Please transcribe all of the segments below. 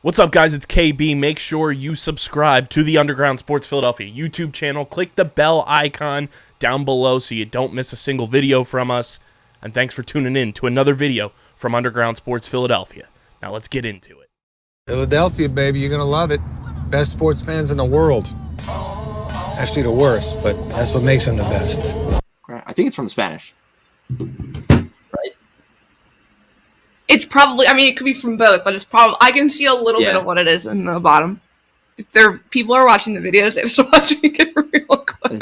What's up, guys? It's KB. Make sure you subscribe to the Underground Sports Philadelphia YouTube channel. Click the bell icon down below so you don't miss a single video from us. And thanks for tuning in to another video from Underground Sports Philadelphia. Now let's get into it. Philadelphia, baby, you're gonna love it. Best sports fans in the world. Actually, the worst, but that's what makes them the best. I think it's from the Spanish. It's probably, I mean, it could be from both, but it's probably, I can see a little bit of what it is in the bottom. If people are watching the videos, they're just watching it real close.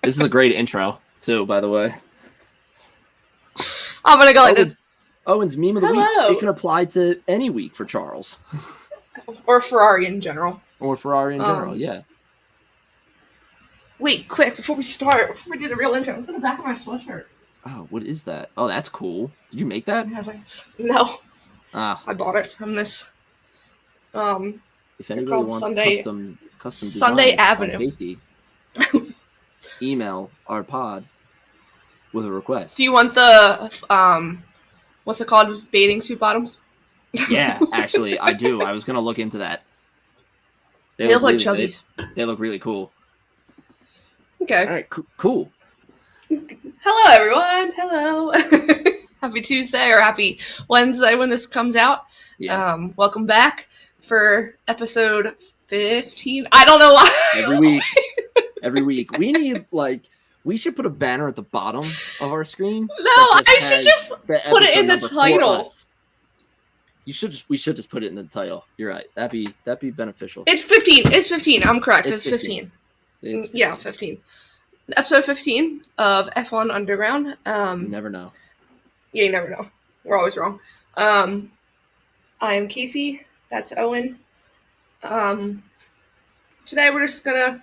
This is a great intro, too, by the way. I'm going to go like this. Owen's meme of the week. It can apply to any week for Charles. Or Ferrari in general. Or Ferrari in general, yeah. Wait, quick, before we do the real intro, look at the back of my sweatshirt. Oh, what is that? Oh, that's cool. Did you make that? No. Ah. I bought it from this. If anybody wants custom Sunday designs Avenue. Tasty, email our pod with a request. Do you want the what's it called? Bathing suit bottoms? Yeah, actually, I do. I was gonna look into that. They look like chubbies. They look really cool. Okay. All right, cool. Hello, everyone. Hello. Happy Tuesday or happy Wednesday when this comes out. Yeah. Welcome back for episode 15. I don't know why. Every week. We should put a banner at the bottom of our screen. No, I should just put it in the title. We should just put it in the title. You're right. That'd be beneficial. It's 15. It's 15. I'm correct. It's 15. It's 15. Yeah, 15. Episode 15 of F1 Underground. You never know. Yeah, you never know. We're always wrong. I am Casey. That's Owen. Today we're just gonna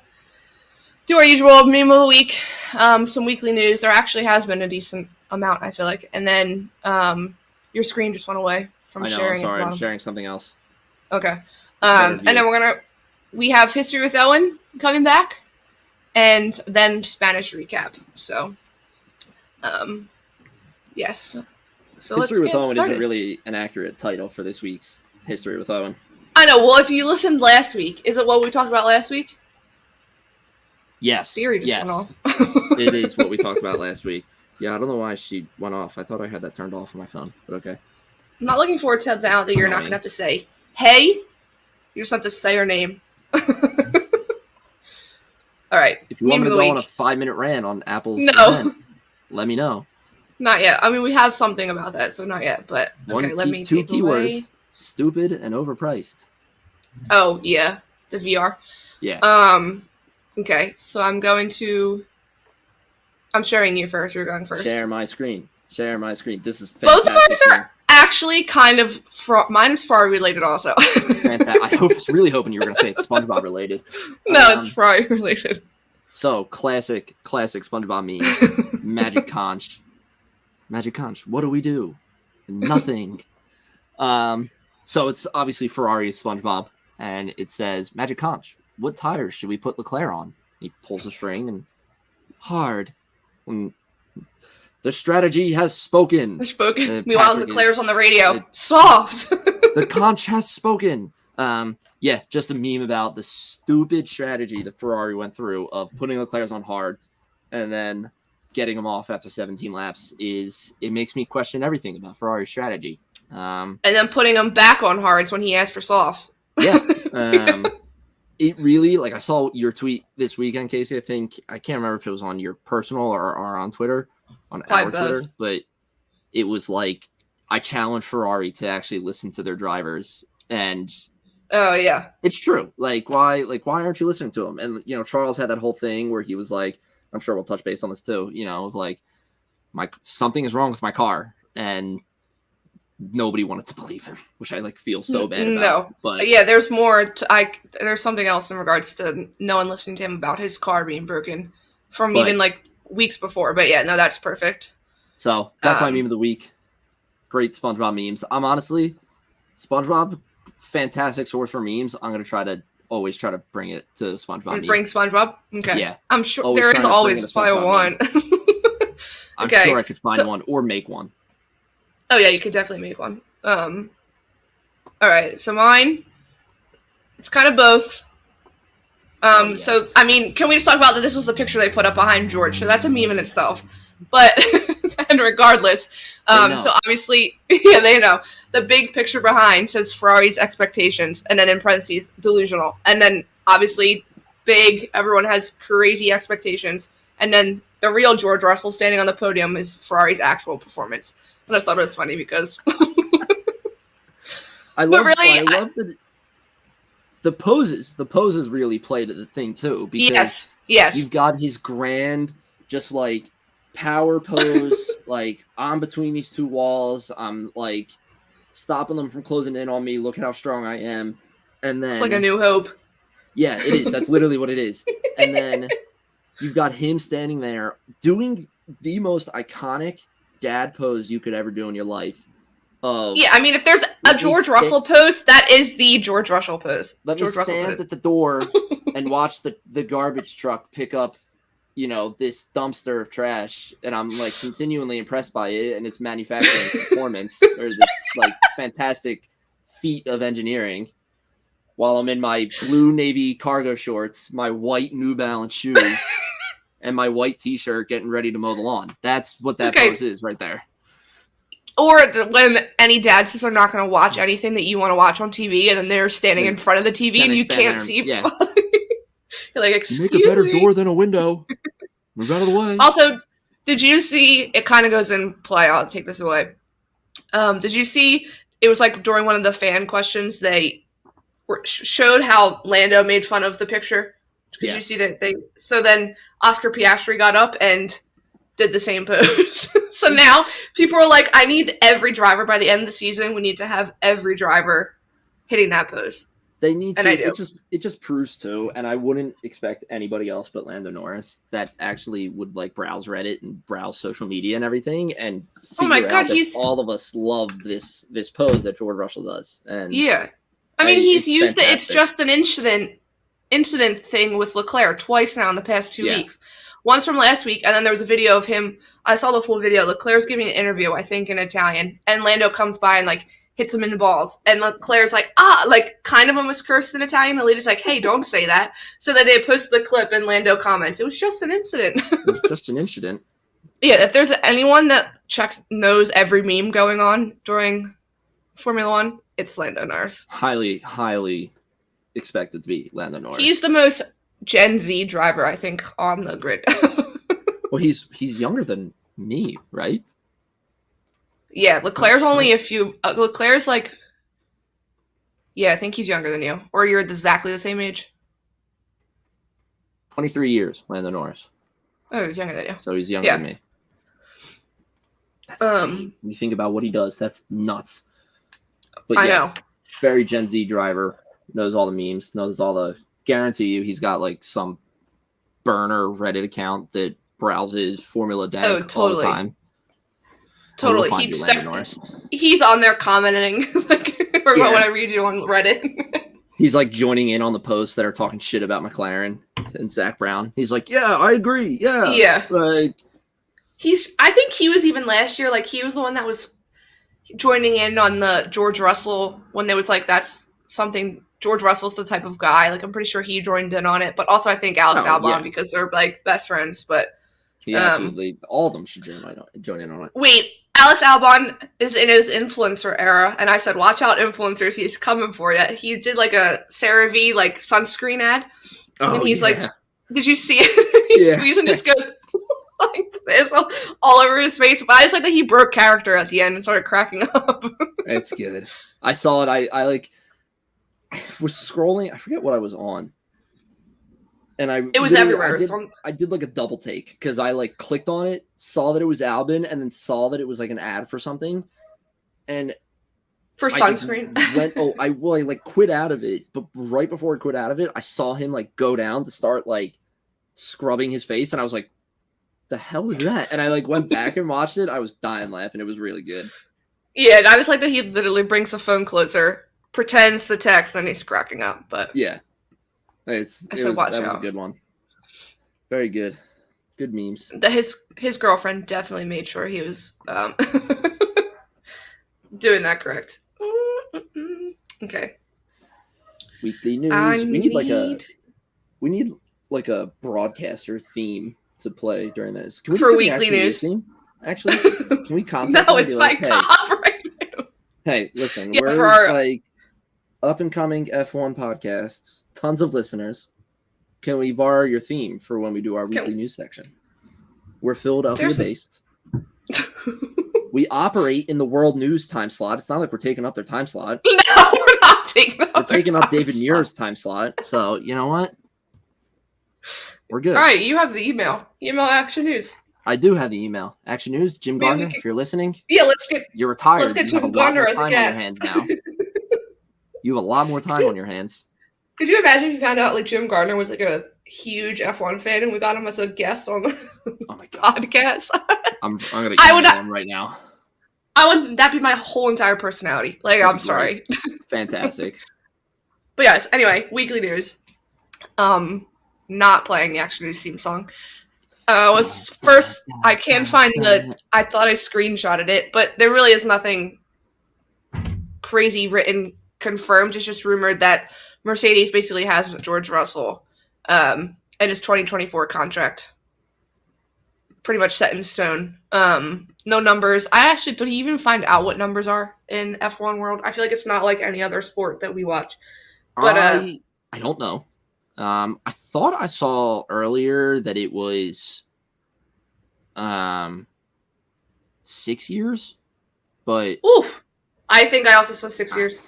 do our usual meme of the week. Some weekly news. There actually has been a decent amount, I feel like. And then your screen just went away from sharing. I'm sorry. I'm sharing something else. Okay. And then we have History with Owen coming back. And then Spanish recap. So, yes. So History with Owen started. isn't really an accurate title for this week's History with Owen. I know. Well, if you listened last week, is it what we talked about last week? Yes. Siri just went off. It is what we talked about last week. Yeah, I don't know why she went off. I thought I had that turned off on my phone, but okay. I'm not looking forward to now that you're not going to have to say, hey. You just have to say her name. All right. If you want me to go on a 5-minute rant on Apple's event, let me know. Not yet. I mean, we have something about that, so not yet. But okay, two keywords: stupid and overpriced. Oh yeah, the VR. Yeah. Okay, so I'm sharing you first. You're going first. Share my screen. This is fantastic. Both of ours are actually kind of mine is Ferrari related also. Fantastic. I was really hoping you were going to say it's SpongeBob related. No, it's Ferrari related. So classic SpongeBob meme. Magic Conch. What do we do? Nothing. So it's obviously Ferrari's SpongeBob, and it says, Magic Conch, what tires should we put Leclerc on? He pulls a string and hard. The strategy has spoken. Meanwhile, Leclerc's on the radio. Soft. The Conch has spoken. Yeah, just a meme about the stupid strategy that Ferrari went through of putting Leclerc on hards and then getting him off after 17 laps. It makes me question everything about Ferrari's strategy. And then putting him back on hards when he asked for softs. Yeah. It really, I saw your tweet this weekend, Casey. I can't remember if it was on your personal or on Twitter, on our Twitter, but it was like, I challenge Ferrari to actually listen to their drivers. And oh yeah, it's true. Why aren't you listening to them? And, Charles had that whole thing where he was like, I'm sure we'll touch base on this too, something is wrong with my car. And nobody wanted to believe him, which I feel so bad about. No, but yeah, there's more. There's something else in regards to no one listening to him about his car being broken from even weeks before. But yeah, no, that's perfect. So that's my meme of the week. Great SpongeBob memes. I'm honestly SpongeBob, fantastic source for memes. I'm gonna always try to bring it to SpongeBob. Bring SpongeBob. Okay. Yeah, I'm sure there is always probably one. I'm sure I could find one or make one. Oh yeah, you could definitely make one. All right, so mine, it's kind of both. Yes. So, I mean, can we just talk about that this was the picture they put up behind George, so that's a meme in itself. But, and regardless, so obviously, yeah, they know. The big picture behind says Ferrari's expectations, and then in parentheses, delusional. And then, obviously, big, everyone has crazy expectations. And then the real George Russell standing on the podium is Ferrari's actual performance. And I thought it was funny because... I love the poses. The poses really played the thing too, because yes, you've got his grand, just like power pose, like I'm between these two walls. I'm like stopping them from closing in on me. Look at how strong I am. And then it's like a New Hope. Yeah, it is. That's literally what it is. And then you've got him standing there doing the most iconic dad pose you could ever do in your life. Yeah, I mean, if there's a George Russell pose, that is the George Russell pose. Let me stand at the door and watch the garbage truck pick up, this dumpster of trash, and I'm like continually impressed by it and its manufacturing performance, or this like fantastic feat of engineering. While I'm in my blue navy cargo shorts, my white New Balance shoes, and my white T-shirt, getting ready to mow the lawn. That's what that pose is right there. Or when any dad says they're not going to watch anything that you want to watch on TV, and then they're standing in front of the TV and you can't see. Yeah. You're like, excuse me. Make a better door than a window. Move out of the way. Also, did you see, it kind of goes in play, I'll take this away. Did you see, it was like during one of the fan questions, they showed how Lando made fun of the picture? Did you see that? So then Oscar Piastri got up and did the same pose. So now people are like, I need every driver by the end of the season. We need to have every driver hitting that pose. They need to. And I do. It just proves to, and I wouldn't expect anybody else but Lando Norris that actually would like browse Reddit and browse social media and everything and figure out that all of us love this pose that George Russell does. And yeah, I mean he's used it. It's just an incident thing with Leclerc twice now in the past 2 weeks. Once from last week, and then there was a video of him. I saw the full video. Leclerc's giving an interview, I think, in Italian, and Lando comes by and like hits him in the balls, and Leclerc's like, like kind of almost cursed in Italian. The lady's like, hey, don't say that. So then they posted the clip, and Lando comments, it was just an incident. It was just an incident. Yeah, if there's anyone that knows every meme going on during Formula One, it's Lando Norris. Highly, highly expected to be Lando Norris. He's the most Gen Z driver, I think, on the grid. Well, he's younger than me, right? Yeah, Leclerc's only a few. Leclerc's like, yeah, I think he's younger than you, or you're exactly the same age. 23 years, Lando Norris. Oh, he's younger than you. So he's younger than me. That's insane. When you think about what he does, that's nuts. But I know. Very Gen Z driver, knows all the memes, knows all the. Guarantee you, he's got like some burner Reddit account that browses Formula Dank all the time. Totally, he's on there commenting like or whatever you do on Reddit. He's like joining in on the posts that are talking shit about McLaren and Zach Brown. He's like, yeah, I agree, yeah. Like I think he was even last year. Like he was the one that was joining in on the George Russell when there was like that's something. George Russell's the type of guy. Like I'm pretty sure he joined in on it, but also I think Alex Albon because they're like best friends. But absolutely, all of them should join in on it. Wait, Alex Albon is in his influencer era, and I said, "Watch out, influencers! He's coming for you." He did like a CeraVe like sunscreen ad, and he's like, "Did you see it?" He's squeezing his goes like this all over his face. But I just like that he broke character at the end and started cracking up. It's good. I saw it. I like. I was scrolling. I forget what I was on, and it was everywhere. I did like a double take because I like clicked on it, saw that it was Albin, and then saw that it was like an ad for something, and for sunscreen. I like quit out of it, but right before I quit out of it, I saw him like go down to start like scrubbing his face, and I was like, "The hell was that?" And I like went back and watched it. I was dying laughing. It was really good. Yeah, and I just like that he literally brings the phone closer. Pretends to text, then he's cracking up. But yeah, that was a good one. Very good, good memes. His girlfriend definitely made sure he was doing that correct. Okay. Weekly news. I We need like a broadcaster theme to play during this. Can we For just do the weekly Action news. News theme? Actually, can we contact No, them and it's be by like, hey, copyright. hey, listen, Yeah, we're for our- like up and coming F1 podcasts, tons of listeners. Can we borrow your theme for when we do our weekly news section? We're Philadelphia based. We operate in the world news time slot. It's not like we're taking up their time slot. No, we're not taking up. We're taking up David Muir's time slot. So you know what? We're good. All right, you have the email. Email Action News. I do have the email. Action News, Jim Gardner, if you're listening. Yeah, let's get. You're retired. Let's get you have Jim a lot Gardner more as a time on your guest. hands now. You have a lot more time on your hands. Could you imagine if you found out like Jim Gardner was like a huge F1 fan and we got him as a guest on the Oh my god. podcast? I'm gonna I would email not- him right now. That'd be my whole entire personality. Like, I'm sorry. Fantastic. But yes, anyway, weekly news. Not playing the Action News theme song. Was first I can find I thought I screenshotted it, but there really is nothing crazy written confirmed. It's just rumored that Mercedes basically has George Russell and his 2024 contract pretty much set in stone. No numbers. Did he even find out what numbers are in F1 world? I feel like it's not like any other sport that we watch. But I don't know. I thought I saw earlier that it was 6 years, but oof. I think I also saw 6 years.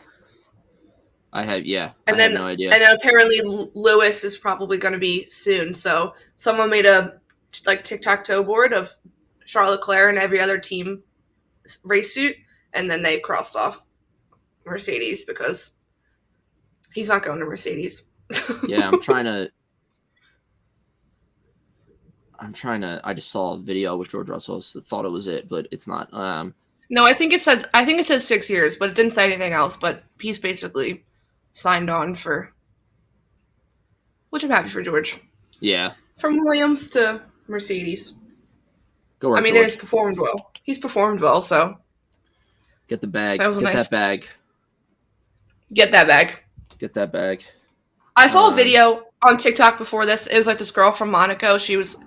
I have And have no idea. And then apparently Lewis is probably going to be soon. So someone made a tic-tac-toe board of Charles Leclerc and every other team race suit, and then they crossed off Mercedes because he's not going to Mercedes. Yeah, I'm trying to. I just saw a video with George Russell. So thought it was it, but it's not. No, I think it said 6 years, but it didn't say anything else. But he's basically signed on for, which I'm happy for George. Yeah. From Williams to Mercedes. Go work, I mean, George. he's performed well. He's performed well, so Get the bag. That was Get nice. that bag. get that bag. Get that bag. I saw a video on TikTok before this. It was like this girl from Monaco. She was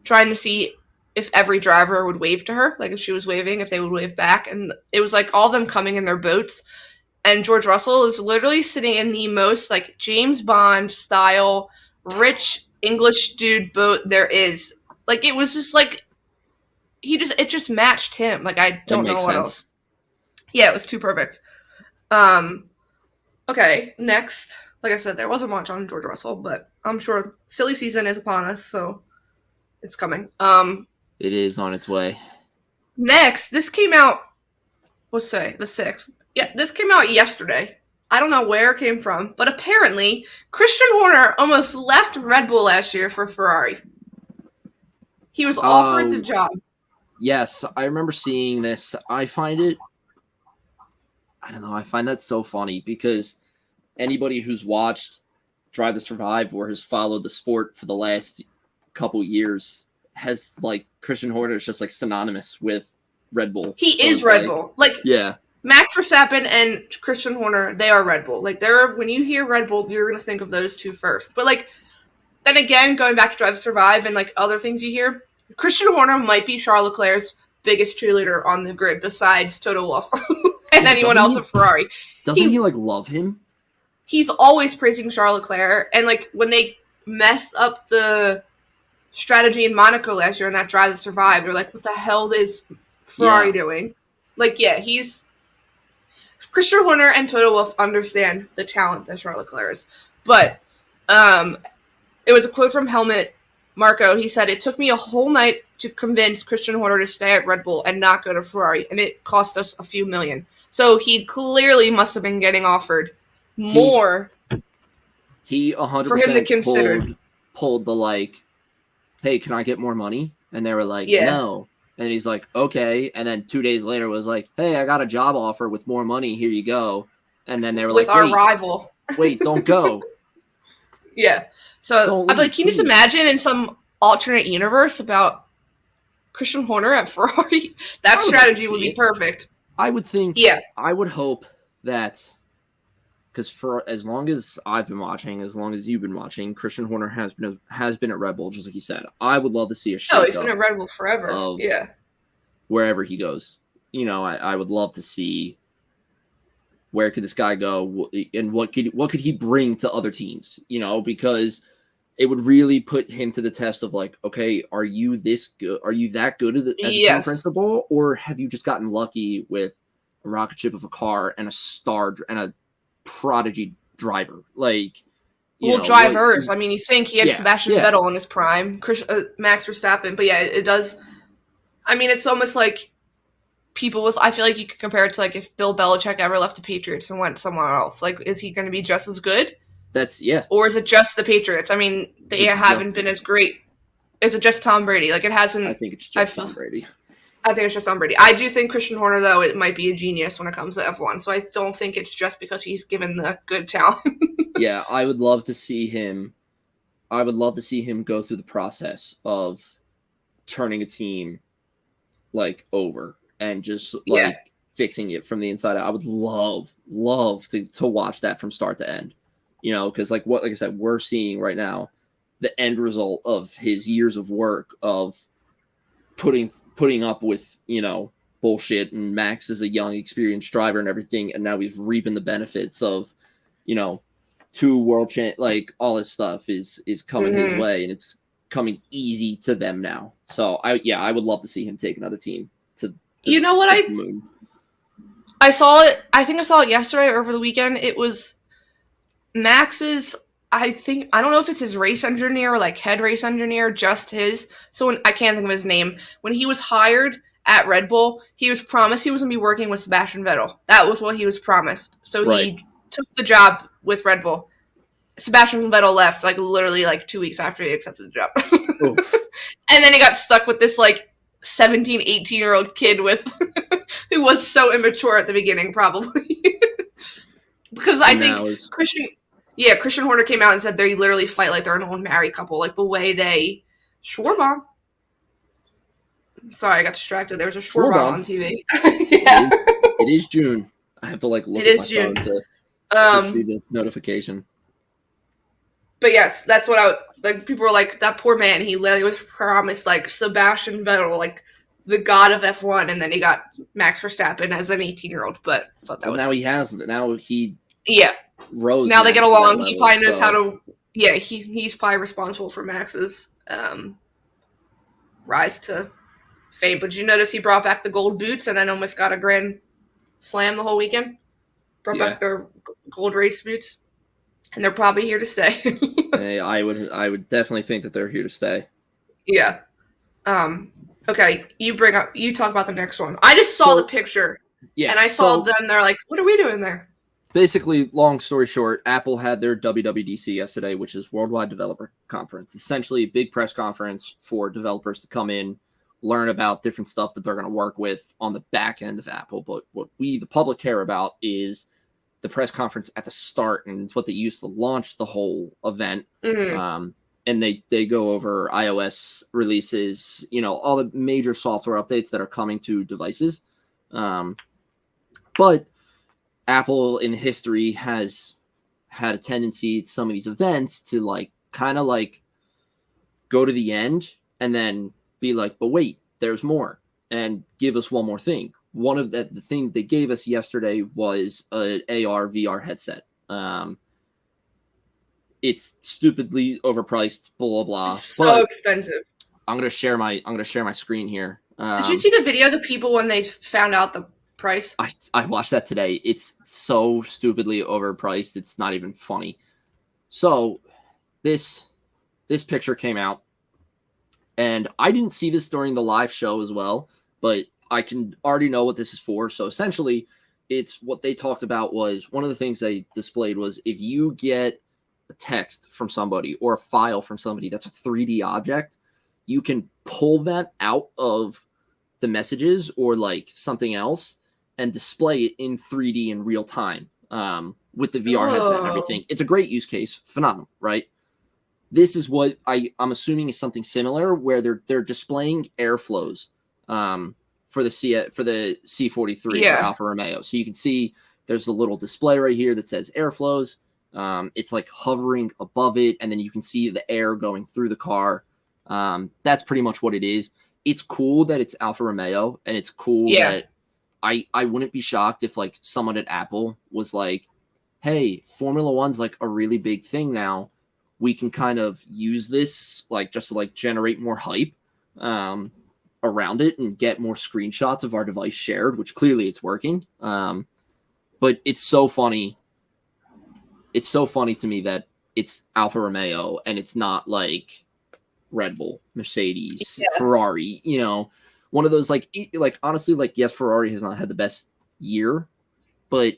trying to see if every driver would wave to her, like if she was waving, if they would wave back. And it was like all of them coming in their boats. And George Russell is literally sitting in the most like James Bond style, rich English dude boat there is. Like it was just like it just matched him. Like I don't know what else. Yeah, it was too perfect. Okay, next. Like I said, there wasn't much on George Russell, but I'm sure silly season is upon us, so it's coming. It is on its way. Next, this came out, let's say, the 6th. Yeah, this came out yesterday. I don't know where it came from, but apparently Christian Horner almost left Red Bull last year for Ferrari. He was offered the job. Yes, I remember seeing this. I find that so funny because anybody who's watched Drive to Survive or has followed the sport for the last couple years has like Christian Horner is just like synonymous with Red Bull. He is Red Bull. Like yeah. Max Verstappen and Christian Horner, they are Red Bull. Like when you hear Red Bull, you're gonna think of those two first. But like then again, going back to Drive to Survive and like other things you hear, Christian Horner might be Charles Leclerc's biggest cheerleader on the grid besides Toto Wolff and anyone else at Ferrari. Doesn't he like love him? He's always praising Charles Leclerc, and like when they messed up the strategy in Monaco last year in that Drive to Survive, they're like, what the hell is Ferrari doing? Like, yeah, Christian Horner and Toto Wolff understand the talent that Charles Leclerc is. But it was a quote from Helmut Marko. He said, "It took me a whole night to convince Christian Horner to stay at Red Bull and not go to Ferrari, and it cost us a few million." So he clearly must have been getting offered more. He 100% for him to consider. Pulled the like, hey, can I get more money? And they were like, Yeah. no. And he's like, okay. And then 2 days later was like, hey, I got a job offer with more money. Here you go. And then they were with like, our rival. wait, don't go. Yeah. So I'm like, can you just imagine in some alternate universe about Christian Horner at Ferrari? That strategy would be perfect. I would think. Yeah. I would hope that because for as long as I've been watching, as long as you've been watching, Christian Horner has been at Red Bull, just like you said. I would love to see a shake Oh, he's been at Red Bull forever. Yeah. Wherever he goes. I would love to see where could this guy go and what could he bring to other teams, because it would really put him to the test of like, okay, are you this good? Are you that good as a team principal, or have you just gotten lucky with a rocket ship of a car and a star and a prodigy driver? Like, drivers. I mean, you think he had Sebastian Vettel in his prime, Max Verstappen, but yeah, it does. I mean, it's almost like I feel like you could compare it to like if Bill Belichick ever left the Patriots and went somewhere else. Like, is he going to be just as good? Or is it just the Patriots? I mean, they haven't been as great. Is it just Tom Brady? Like, it hasn't. I think it's just Tom Brady. I think it's just Tom Brady. I do think Christian Horner, though, it might be a genius when it comes to F1. So I don't think it's just because he's given the good talent. Yeah, I would love to see him. I would love to see him go through the process of turning a team like over and just like fixing it from the inside out. I would love to watch that from start to end. Because like I said, we're seeing right now the end result of his years of work of putting up with, bullshit, and Max is a young, experienced driver and everything, and now he's reaping the benefits of, 2 world like all this stuff is coming his way, and it's coming easy to them now. So I would love to see him take another team to the moon. I saw it. I think I saw it yesterday or over the weekend. It was Max's. I don't know if it's his race engineer or like head race engineer, just his. So I can't think of his name. When he was hired at Red Bull, he was promised he was going to be working with Sebastian Vettel. That was what he was promised. So he took the job with Red Bull. Sebastian Vettel left like literally like 2 weeks after he accepted the job. And then he got stuck with this like 17, 18-year-old kid who was so immature at the beginning, probably. Because I think Christian Horner came out and said they literally fight like they're an old married couple, like the way they Schwarbomb. Sorry, I got distracted. There was a Schwarbomb on TV. Yeah. It is June. I have to look at my phone to see the notification. But yes, that's what people were like, that poor man, he literally was promised like Sebastian Vettel, like the god of F1, and then he got Max Verstappen as an 18-year-old. But I thought that was... Now he has it. Now he rose. Now they get along. He probably knows how to... Yeah, he's probably responsible for Max's rise to fame. But did you notice he brought back the gold boots and then almost got a grand slam the whole weekend? Brought back their gold race boots. And they're probably here to stay. Hey, I would definitely think that they're here to stay. Yeah. Okay, you talk about the next one. I just saw the picture. Yeah. And I saw them, they're like, what are we doing there? Basically, long story short, Apple had their WWDC yesterday, which is Worldwide Developer Conference. Essentially a big press conference for developers to come in, learn about different stuff that they're going to work with on the back end of Apple. But what we, the public, care about is the press conference at the start, and it's what they use to launch the whole event. Mm-hmm. And they go over iOS releases, all the major software updates that are coming to devices. But Apple in history has had a tendency at some of these events to kind of go to the end and then be like, but wait, there's more, and give us one more thing. One of the thing they gave us yesterday was an AR VR headset. It's stupidly overpriced, blah blah blah. So expensive. I'm gonna share my screen here. Did you see the video of the people when they found out the price? I watched that today. It's so stupidly overpriced. It's not even funny. So this picture came out, and I didn't see this during the live show as well, but I can already know what this is for. So essentially, it's what they talked about was one of the things they displayed was if you get a text from somebody or a file from somebody that's a 3D object, you can pull that out of the messages or something else and display it in 3D in real time with the VR headset and everything. It's a great use case. Phenomenal, right? This is what I'm assuming is something similar where they're displaying airflows for the C43 for Alfa Romeo. So you can see there's a little display right here that says airflows. It's like hovering above it, and then you can see the air going through the car. That's pretty much what it is. It's cool that it's Alfa Romeo, and it's cool that I wouldn't be shocked if like someone at Apple was like, hey, Formula One's like a really big thing now. We can kind of use this like just to like generate more hype around it and get more screenshots of our device shared, which clearly it's working. But it's so funny. It's so funny to me that it's Alfa Romeo and it's not like Red Bull, Mercedes, Ferrari, you know, one of those like honestly, like, yes, Ferrari has not had the best year, but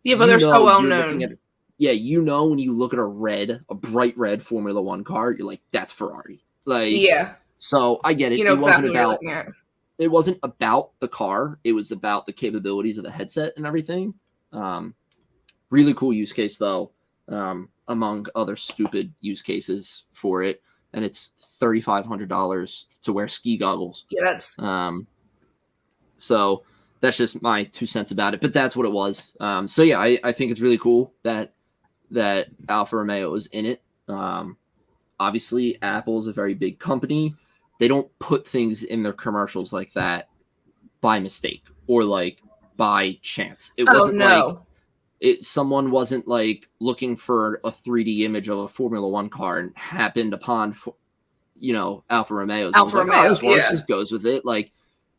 they're so well known. You know, when you look at a bright red Formula One car, you're like, that's Ferrari. Like, so I get it. You know exactly what you're looking at. It wasn't about the car. It was about the capabilities of the headset and everything. Really cool use case though, among other stupid use cases for it. And it's $3,500 to wear ski goggles. Yeah, that's so that's just my 2 cents about it. But that's what it was. So yeah, I think it's really cool that Alfa Romeo is in it. Obviously, Apple's a very big company. They don't put things in their commercials like that by mistake or like by chance. It wasn't like someone wasn't like looking for a 3D image of a Formula One car and happened upon, Alfa Romeo's. Alfa Romeo, this works. This goes with it. Like,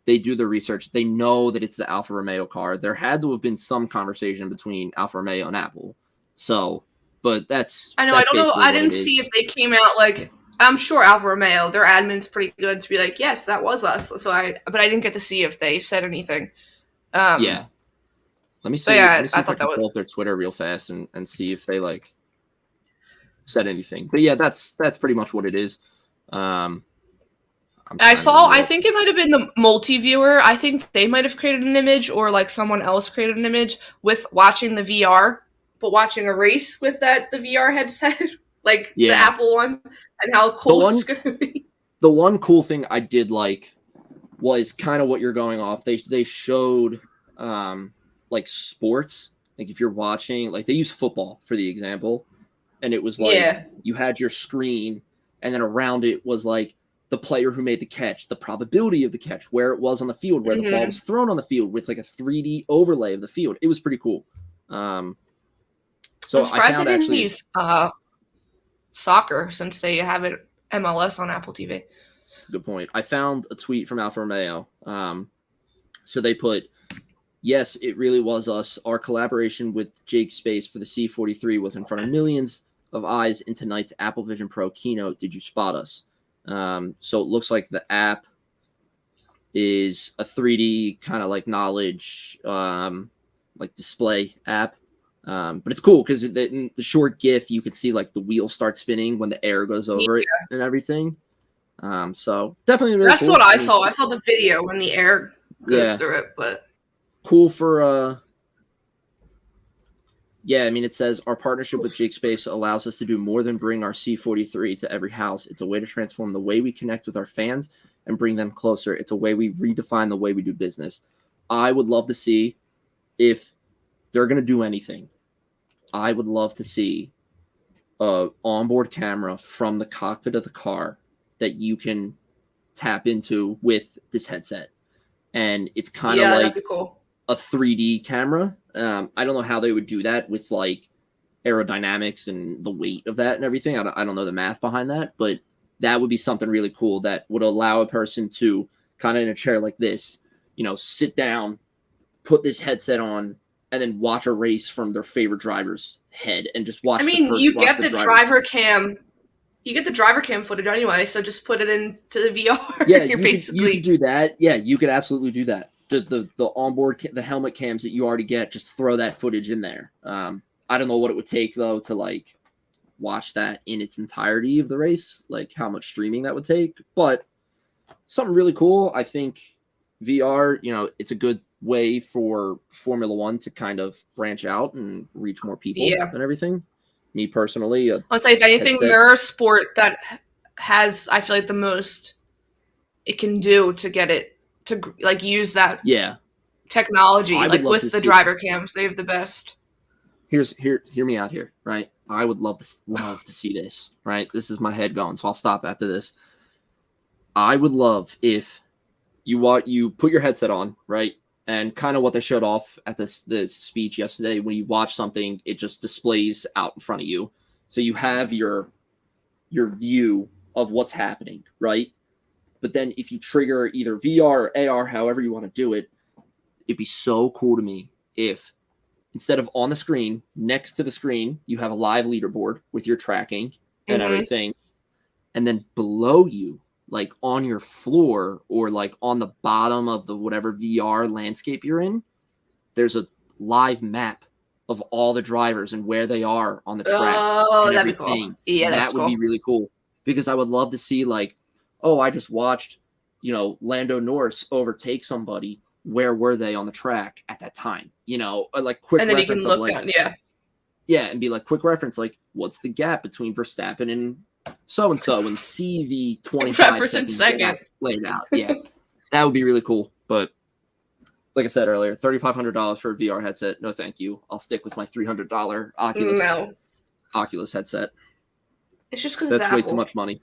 they do the research. They know that it's the Alfa Romeo car. There had to have been some conversation between Alfa Romeo and Apple. So, but that's. I know. I don't know. I didn't see if they came out like. I'm sure Alfa Romeo, their admin's pretty good to be like, yes, that was us. But I didn't get to see if they said anything. Yeah. Let me see. I thought that was pull up their Twitter real fast and see if they like said anything. But yeah, that's pretty much what it is. I think it might have been the multi-viewer. I think they might have created an image or like someone else created an image with watching the VR, but watching a race with the VR headset, like the Apple one, and how cool it's going to be. The one cool thing I did like was kind of what you're going off. They showed like sports, like if you're watching, like they use football for the example, and it was like you had your screen, and then around it was like the player who made the catch, the probability of the catch, where it was on the field, where the ball was thrown on the field with like a 3D overlay of the field. It was pretty cool. So I'm surprised they didn't use soccer since they have it MLS on Apple TV. Good point. I found a tweet from Alfa Romeo. So they put, yes, it really was us. Our collaboration with Jake Space for the C43 was in front of millions of eyes in tonight's Apple Vision Pro keynote. Did you spot us? So it looks like the app is a 3D kind of like knowledge, like display app. But it's cool because in the short GIF, you can see like the wheel start spinning when the air goes over it and everything. So definitely really that's cool. what I saw. I saw the video when the air goes through it, but cool for I mean, it says our partnership with Jake Space allows us to do more than bring our C43 to every house. It's a way to transform the way we connect with our fans and bring them closer. It's a way we redefine the way we do business. I would love to see, if they're going to do anything, I would love to see a onboard camera from the cockpit of the car that you can tap into with this headset. And it's kind of like cool. A 3D camera. I don't know how they would do that with like aerodynamics and the weight of that and everything. I don't know the math behind that, but that would be something really cool that would allow a person to kind of in a chair like this, sit down, put this headset on, and then watch a race from their favorite driver's head and just watch. I mean, you get the driver cam. You get the driver cam footage anyway, so just put it into the VR. Yeah, you could do that. Yeah, you could absolutely do that. The onboard, the helmet cams that you already get, just throw that footage in there. I don't know what it would take though to like watch that in its entirety of the race, like how much streaming that would take, but something really cool. I think VR, it's a good way for Formula One to kind of branch out and reach more people and everything. Me personally, I'll say if anything, they're a sport that has, I feel like, the most it can do to get it to like use that technology, I would like love with to the see- driver cams. They have the best. Hear me out here, right? I would love to see this, right? This is my head going, so I'll stop after this. I would love if you put your headset on, right? And kind of what they showed off at the speech yesterday, when you watch something, it just displays out in front of you. So you have your view of what's happening, right? But then if you trigger either VR or AR, however you want to do it, it'd be so cool to me if instead of on the screen, next to the screen, you have a live leaderboard with your tracking and everything. And then below you, like on your floor or like on the bottom of the whatever VR landscape you're in, there's a live map of all the drivers and where they are on the track. Oh, and that'd be everything. cool. Yeah, that would be really cool, because I would love to see like, oh, I just watched, Lando Norris overtake somebody. Where were they on the track at that time? Like quick And then you reference can of look like, down. yeah, and be like quick reference, like what's the gap between Verstappen and so and see the 25 Reference in seconds second. gap laid out. Yeah, that would be really cool. But like I said earlier, $3,500 for a VR headset. No, thank you. I'll stick with my $300 Oculus headset. It's just because That's way too much money.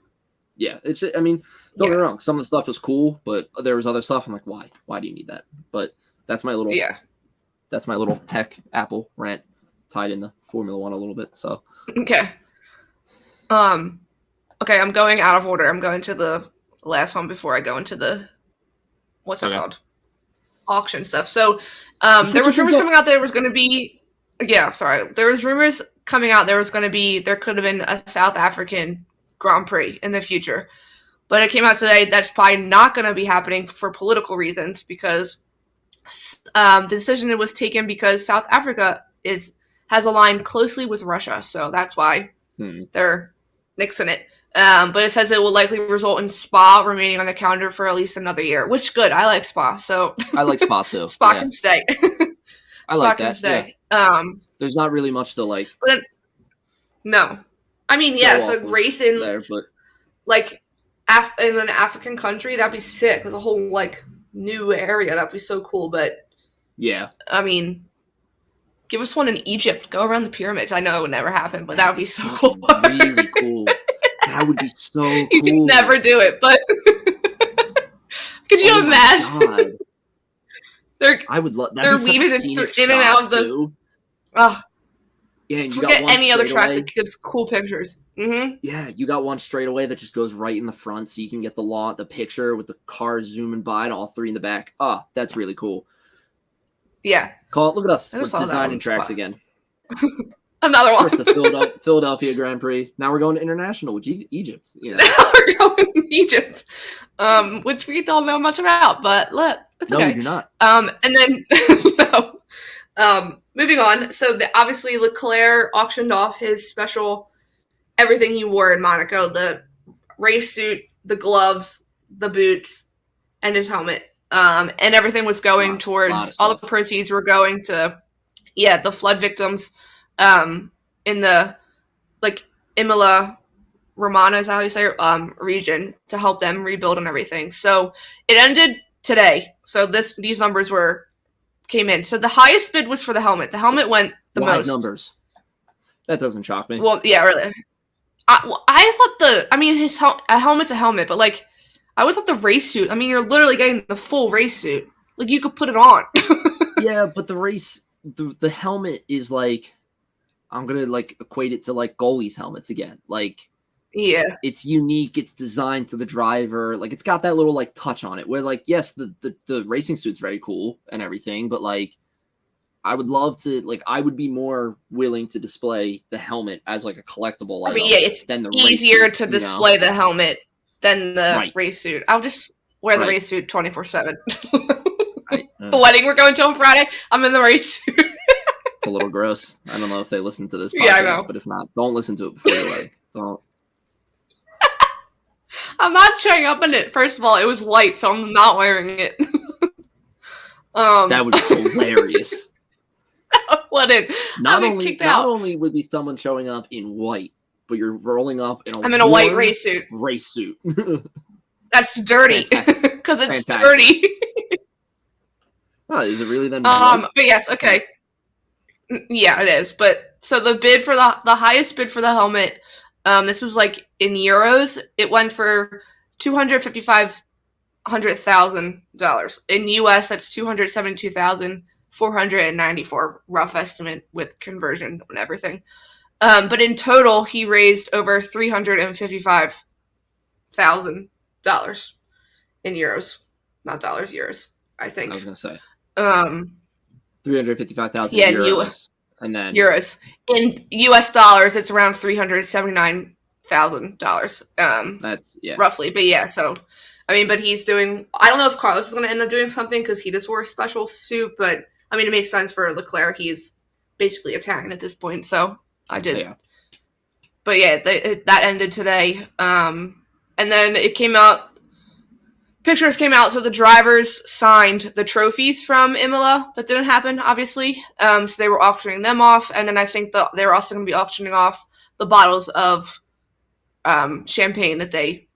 Yeah, don't get me wrong. Some of the stuff was cool, but there was other stuff. I'm like, why? Why do you need that? But that's my little tech Apple rant tied in the Formula One a little bit. So okay. Okay, I'm going out of order. I'm going to the last one before I go into the what's it called? Auction stuff. So there was rumors coming out there was going to be there was rumors coming out there could have been a South African Grand Prix in the future. But it came out today that's probably not going to be happening for political reasons, because the decision was taken because South Africa has aligned closely with Russia. So that's why they're nixing it. But it says it will likely result in Spa remaining on the calendar for at least another year, which good. I like Spa. So I like Spa too. Spa can stay. I like that. Can stay. Yeah. There's not really much to like. But then, no. I mean, yes, like racing there, but like in an African country, that'd be sick. There's a whole like new area. That'd be so cool. But yeah, I mean, give us one in Egypt. Go around the pyramids. I know it would never happen, but that would be so cool. Really cool. That would be so cool. You could never do it, but could you imagine? I would love. They're leaving it in and out of the. Oh, yeah, and you forget got one any other track away. that gives cool pictures. Mm-hmm. Yeah, you got one straight away that just goes right in the front, so you can get the picture with the cars zooming by and all three in the back. Oh, that's really cool. Yeah. Look at us. We're designing tracks again. Another one. First the Philadelphia Grand Prix. Now we're going to international with Egypt. Now we're going to Egypt, which we don't know much about, but look, it's okay. No, we do not. And then moving on. So obviously Leclerc auctioned off his special everything he wore in Monaco: the race suit, the gloves, the boots, and his helmet. And everything was going towards all the proceeds were going to the flood victims. In the Imola Romana is how you say region, to help them rebuild and everything. So it ended today. So these numbers came in. So the highest bid was for the helmet. The helmet went the most. Numbers. That doesn't shock me. Well, yeah, really. I thought a helmet's a helmet, but I would thought the race suit. I mean, you're literally getting the full race suit. Like you could put it on. Yeah, but the helmet is like. I'm going to equate it to goalies' helmets again. Yeah. It's unique. It's designed to the driver. It's got that little touch on it where yes, the racing suit's very cool and everything, but I would love to I would be more willing to display the helmet as a collectible item. It's than the easier race suit, to display the helmet than the race suit. I'll just wear the race suit 24/7. The wedding we're going to on Friday, I'm in the race suit. It's a little gross. I don't know if they listen to this podcast, I know. But if not, don't listen to it before your wedding. Don't. I'm not showing up in it. First of all, it was white, so I'm not wearing it. That would be hilarious. Wouldn't. Not only would be someone showing up in white, but you're rolling up in I'm in a white race suit. That's dirty because it's dirty. Oh, is it really then? But yes, okay. Yeah, it is. But so the bid for the highest bid for the helmet, this was like in euros. It went for $255,000. In US, that's $272,494. Rough estimate with conversion and everything. But in total, he raised over $355,000 in euros, not dollars, euros. I think. I was gonna say. 355,000 euros, and then euros. In US dollars, it's around $379,000. That's roughly. But yeah, so I mean, but he's doing. I don't know if Carlos is going to end up doing something because he just wore a special suit. But I mean, it makes sense for Leclerc. He's basically Italian at this point, so I did. Yeah. But yeah, that ended today. And then it came out. Pictures came out, so the drivers signed the trophies from Imola. That didn't happen, obviously. So they were auctioning them off, and then I think they were also going to be auctioning off the bottles of champagne that they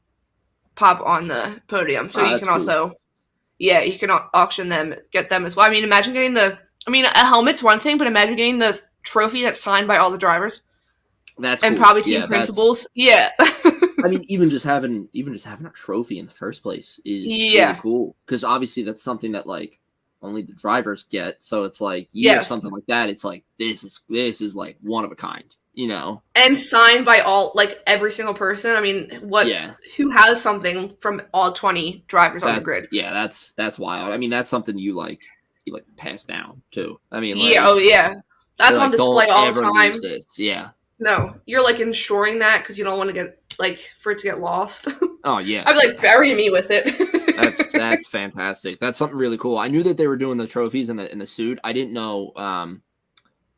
pop on the podium. So you can also, you can auction them, get them as well. I mean, imagine getting a helmet's one thing, but imagine getting the trophy that's signed by all the drivers. That's and cool. Probably team principals. Yeah. I mean, even just having a trophy in the first place is really cool, because obviously that's something that like only the drivers get. So it's like have something like that. It's like this is like one of a kind, you know, and signed by every single person. I mean, who has something from all 20 drivers on the grid? Yeah, that's wild. I mean, that's something you pass down too. I mean, that's on display all the time. Yeah. No, you're ensuring that because you don't want to get for it to get lost. Oh yeah, I'd be bury me with it. That's fantastic. That's something really cool. I knew that they were doing the trophies in the suit. I didn't know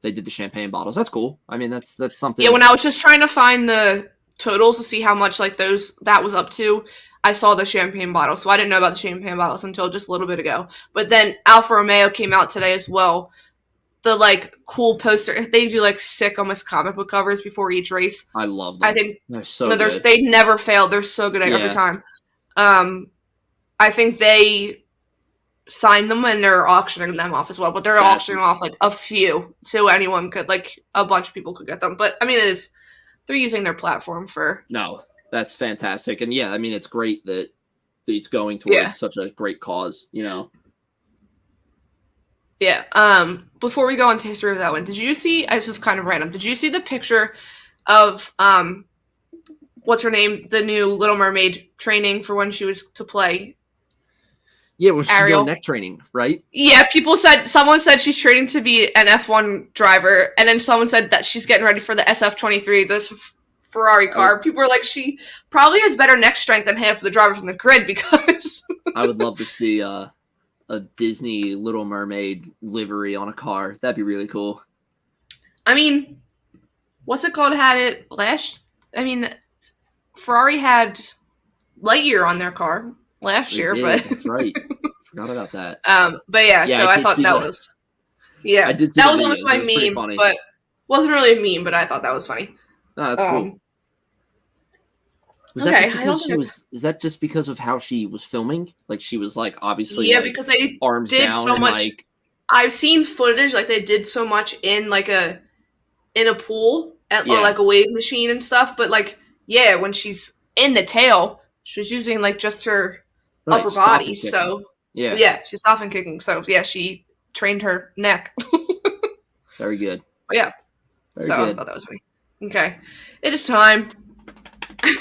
they did the champagne bottles. That's cool. I mean, that's something. Yeah, when I was just trying to find the totals to see how much that was up to, I saw the champagne bottle. So I didn't know about the champagne bottles until just a little bit ago. But then Alfa Romeo came out today as well. The cool poster. They do sick almost comic book covers before each race. I love them. I think they're so good. They never fail. They're so good every time. I think they signed them and they're auctioning them off as well. But they're auctioning off a few, so anyone could a bunch of people could get them. But I mean, they're using their platform for. No, that's fantastic, and I mean, it's great that it's going towards such a great cause. You know. Yeah. Before we go into history of that one, did you see? This is kind of random. Did you see the picture of what's her name? The new Little Mermaid training for when she was to play. Yeah, well, she's Ariel. doing neck training, right? Yeah, someone said she's training to be an F1 driver, and then someone said that she's getting ready for the SF23, this Ferrari car. People were like, she probably has better neck strength than half of the drivers on the grid because. I would love to see a Disney Little Mermaid livery on a car. That'd be really cool. I mean, what's it called? Had it last? I mean, Ferrari had Lightyear on their car last year, but that's right. Forgot about that. But so I thought that was. Yeah, I did see that was almost my meme, but wasn't really a meme. But I thought that was funny. No, that's cool. Is that just because of how she was filming? She was obviously because they arms did down so and much. I've seen footage they did so much in a pool or a wave machine and stuff. But when she's in the tail, she's using just her upper body. So she's off and kicking. So she trained her neck. Very good. Yeah. Very good. I thought that was funny. Okay, it is time. I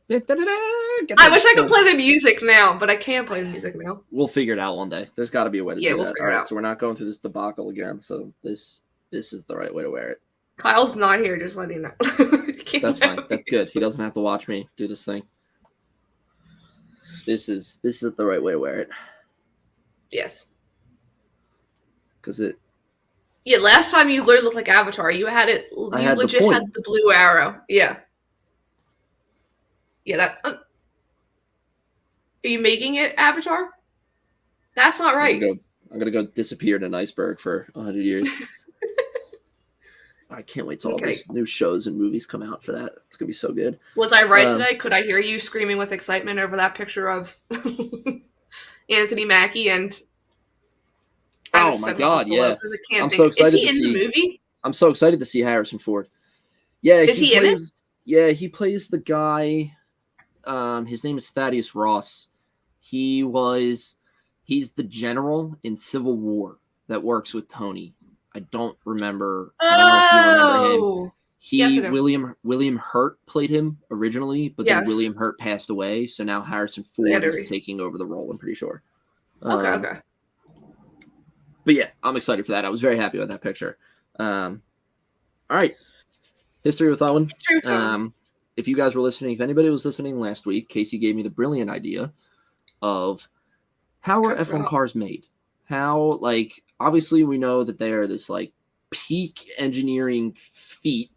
wish I could play the music now, but I can't play the music now. We'll figure it out one day. There's got to be a way to do that. We'll figure it out. So we're not going through this debacle again. So this is the right way to wear it. Kyle's not here, just letting you know. That's fine. That's good. He doesn't have to watch me do this thing. This is the right way to wear it. Yes. Because it. Yeah, last time you literally looked like Avatar. You had it. You legit had the blue arrow. Yeah. Yeah, that. Are you making it Avatar? That's not right. I'm gonna go disappear in an iceberg for 100 years. I can't wait till all these new shows and movies come out for that. It's gonna be so good. Was I right today? Could I hear you screaming with excitement over that picture of Anthony Mackie and Oh my God, yeah. I'm so Is excited he to in see. the movie? I'm so excited to see Harrison Ford. Yeah, Is he in it? Yeah, he plays the guy. His name is Thaddeus Ross. He's the general in Civil War that works with Tony. I don't remember. I don't know if you remember him. Oh, yes, I do. William Hurt played him originally, but then Yes. William Hurt passed away, so now Harrison They had Ford to is taking over the role. I'm pretty sure. Okay. But yeah, I'm excited for that. I was very happy with that picture. All right, History with Owen. History with Owen. If you guys were listening, if anybody was listening last week, Casey gave me the brilliant idea of how are F1 cars made? How, like, obviously we know that they are this like peak engineering feat.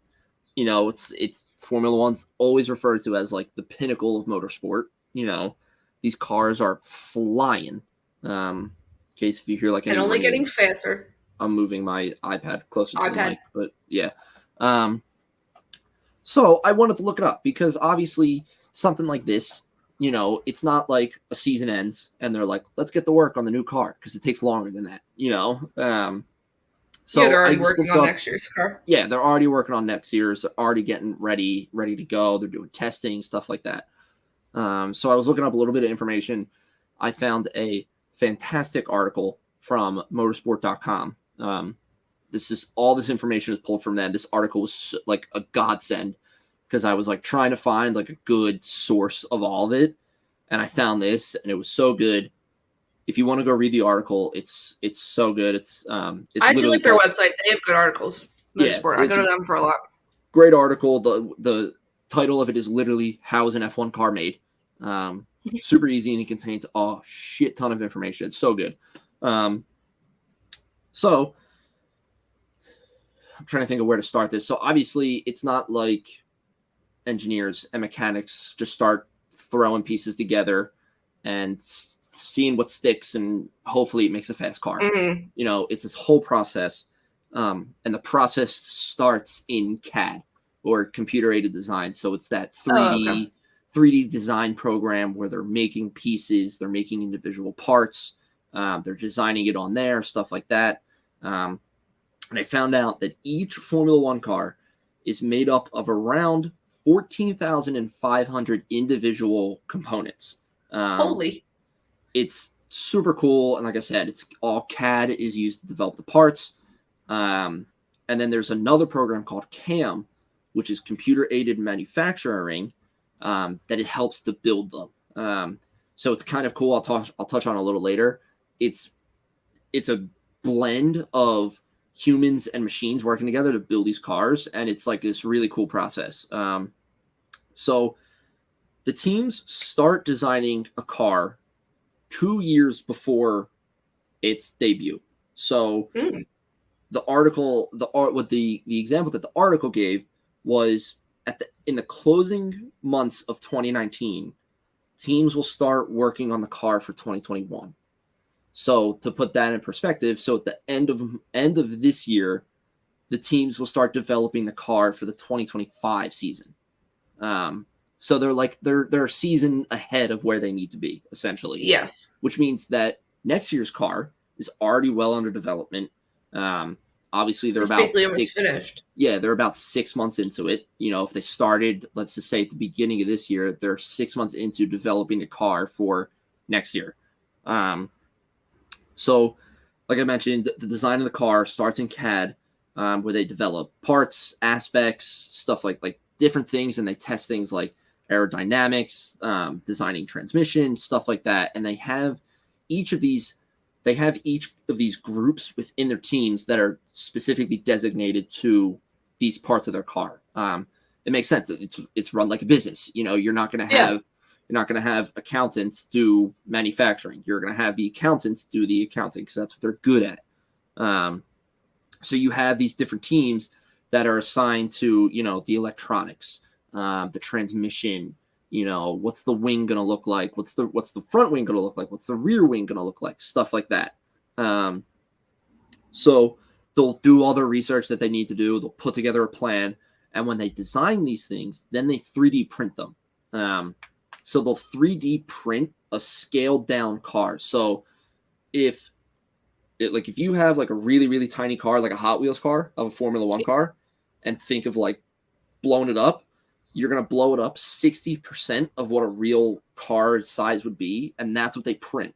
You know, it's Formula One's always referred to as like the pinnacle of motorsport. You know, these cars are flying. In case if you hear like any And only ringing, getting faster. I'm moving my iPad closer to the mic, but yeah. So I wanted to look it up because obviously something like this, you know, it's not like a season ends and they're like, let's get to work on the new car because it takes longer than that, you know. So yeah, they're already I just working on next year's car. Yeah, they're already working on next year's. They're already getting ready to go. They're doing testing, stuff like that. So I was looking up a little bit of information. I found a fantastic article from motorsport.com. All this information is pulled from them. This article was like a godsend because I was like trying to find like a good source of all of it, and I found this, and it was so good. If you want to go read the article, it's so good. It's I actually like their website. They have good articles. Motorsport. I go to them for a lot. Great article. The title of it is literally "How is an F1 car made?" Super easy, and it contains a shit ton of information. It's so good. So I'm trying to think of where to start this. So obviously, it's not like engineers and mechanics just start throwing pieces together and seeing what sticks, and hopefully it makes a fast car. Mm-hmm. You know, it's this whole process, and the process starts in CAD or computer-aided design. So it's that 3D design program where they're making pieces, they're making individual parts, they're designing it on there, stuff like that. And I found out that each Formula One car is made up of around 14,500 individual components. Holy. It's super cool. And like I said, it's all CAD is used to develop the parts. And then there's another program called CAM, which is computer-aided manufacturing, that it helps to build them. So it's kind of cool. I'll touch on a little later. It's a blend of humans and machines working together to build these cars, and it's like this really cool process. So the teams start designing a car 2 years before its debut. So the example that the article gave was in the closing months of 2019, teams will start working on the car for 2021. So to put that in perspective, so at the end of this year, the teams will start developing the car for the 2025 season. So they're a season ahead of where they need to be, essentially. Yes. Which means that next year's car is already well under development. Obviously, they're basically almost finished. Yeah, they're about 6 months into it. You know, if they started, let's just say at the beginning of this year, they're 6 months into developing the car for next year. So, like I mentioned, the design of the car starts in CAD, where they develop parts, aspects, stuff like different things, and they test things like aerodynamics, designing transmission, stuff like that. And they have each of these groups within their teams that are specifically designated to these parts of their car. It makes sense. It's run like a business. You know, you're not going to have accountants do manufacturing. You're going to have the accountants do the accounting because that's what they're good at. So you have these different teams that are assigned to, you know, the electronics, the transmission, you know, what's the wing going to look like? What's the front wing going to look like? What's the rear wing going to look like? Stuff like that. So they'll do all the research that they need to do. They'll put together a plan. And when they design these things, then they 3D print them. So they'll 3D print a scaled down car. So if you have like a really, really tiny car, like a Hot Wheels car of a Formula One car, and think of like blowing it up, you're going to blow it up 60% of what a real car size would be. And that's what they print.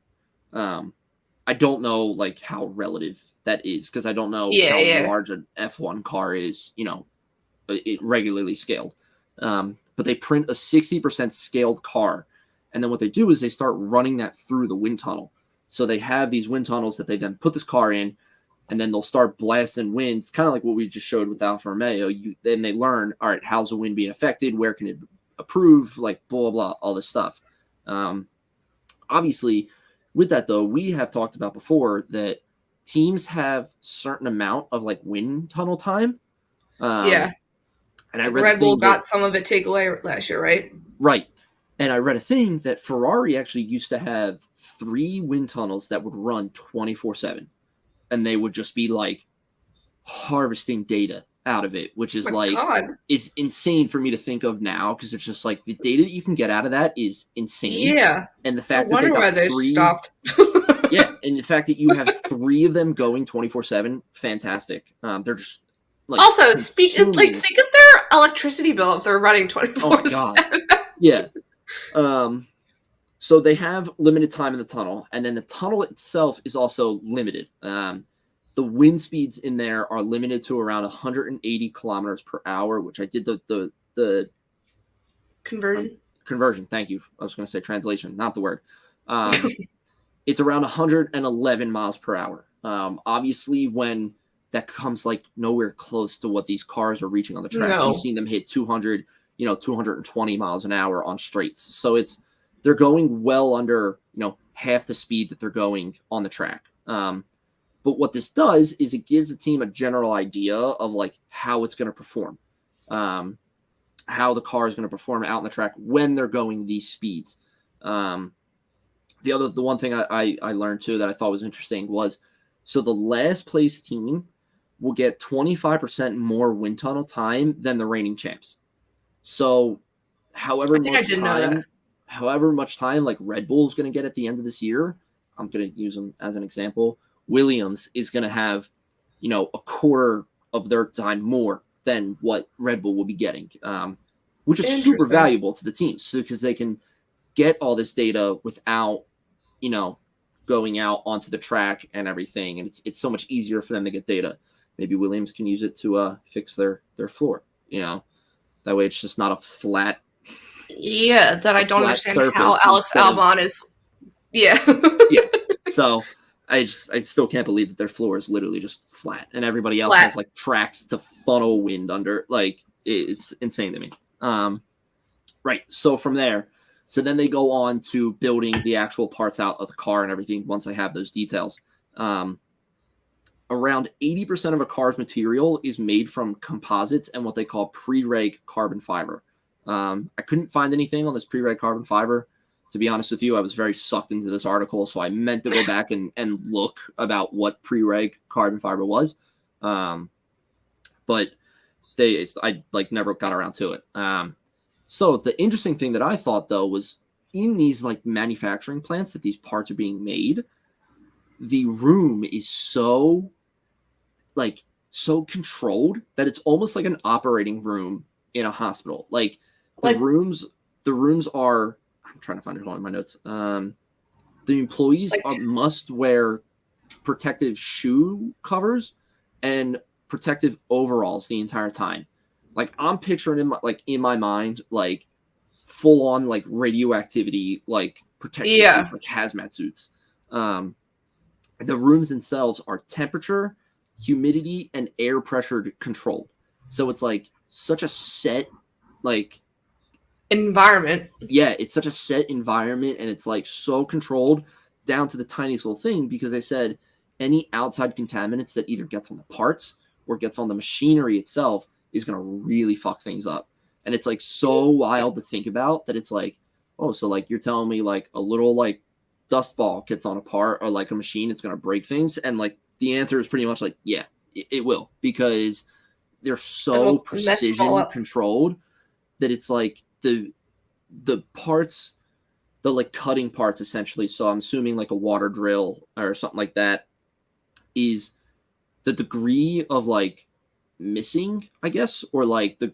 I don't know like how relative that is, because I don't know how large an F1 car is, it regularly scaled. But they print a 60% scaled car. And then what they do is they start running that through the wind tunnel. So they have these wind tunnels that they then put this car in, and then they'll start blasting winds, kind of like what we just showed with Alfa Romeo. Then they learn, all right, how's the wind being affected? Where can it improve? Like blah, blah, blah, all this stuff. Obviously, with that, though, we have talked about before that teams have certain amount of like wind tunnel time. And I read Red Bull got some of it taken away last year, right? Right. And I read a thing that Ferrari actually used to have 3 wind tunnels that would run 24/7. And they would just be like harvesting data out of it, which is is insane for me to think of now, because it's just like the data that you can get out of that is insane. Yeah. And the fact that they got 3 stopped. Yeah, and the fact that you have 3 of them going 24/7, fantastic. They're just like also think of their electricity bill if they're running 24/7. Oh my God. Yeah. So they have limited time in the tunnel, and then the tunnel itself is also limited. The wind speeds in there are limited to around 180 kilometers per hour, which I did the conversion. Thank you. I was going to say translation, not the word. It's around 111 miles per hour. Obviously, when that comes like nowhere close to what these cars are reaching on the track. No. You've seen them hit 200, 220 miles an hour on straights. So they're going well under, half the speed that they're going on the track. But what this does is it gives the team a general idea of like how it's going to perform, how the car is going to perform out on the track when they're going these speeds. The one thing I learned too that I thought was interesting was, so the last place team will get 25% more wind tunnel time than the reigning champs. So however much time like Red Bull is going to get at the end of this year, I'm going to use them as an example. Williams is going to have, a quarter of their time more than what Red Bull will be getting, which is super valuable to the teams. So because they can get all this data without, going out onto the track and everything. And it's so much easier for them to get data. Maybe Williams can use it to fix their floor, That way it's just not a flat. Yeah, that I don't understand how Alex Albon is. Yeah. Yeah. So I still can't believe that their floor is literally just flat, and everybody else has like tracks to funnel wind under. Like it's insane to me. Right. So from there, then they go on to building the actual parts out of the car and everything. Once I have those details, around 80% of a car's material is made from composites and what they call pre-reg carbon fiber. I couldn't find anything on this pre-reg carbon fiber. To be honest with you, I was very sucked into this article, so I meant to go back and look about what pre-reg carbon fiber was. But I never got around to it. So the interesting thing that I thought, though, was in these like manufacturing plants that these parts are being made, the room is so controlled that it's almost like an operating room in a hospital. Like the rooms are, I'm trying to find it on my notes. The employees must wear protective shoe covers and protective overalls the entire time. Like I'm picturing in my mind, like full on like radioactivity, like protection suits, like hazmat suits. The rooms themselves are temperature, humidity, and air pressure controlled. So it's like such a set environment. Yeah, it's such a set environment, and it's like so controlled down to the tiniest little thing, because I said any outside contaminants that either gets on the parts or gets on the machinery itself is going to really fuck things up. And it's like so wild to think about that it's like, oh, so like you're telling me like a little like dust ball gets on a part or like a machine, it's going to break things. And like the answer is pretty much like, yeah, it will, because they're so precision controlled that it's like the parts the like cutting parts essentially. So I'm assuming like a water drill or something like that is the degree of like missing, I guess, or like the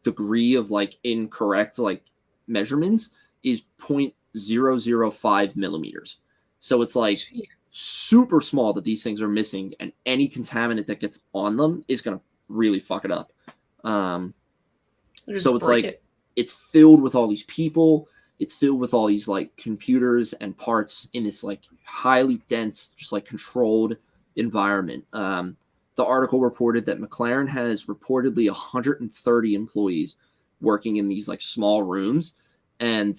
degree of like incorrect like measurements is 0.005 millimeters. So it's like super small that these things are missing, and any contaminant that gets on them is going to really fuck it up. So it's like it's filled with all these people. It's filled with all these like computers and parts in this like highly dense, just like controlled environment. The article reported that McLaren has reportedly 130 employees working in these like small rooms. And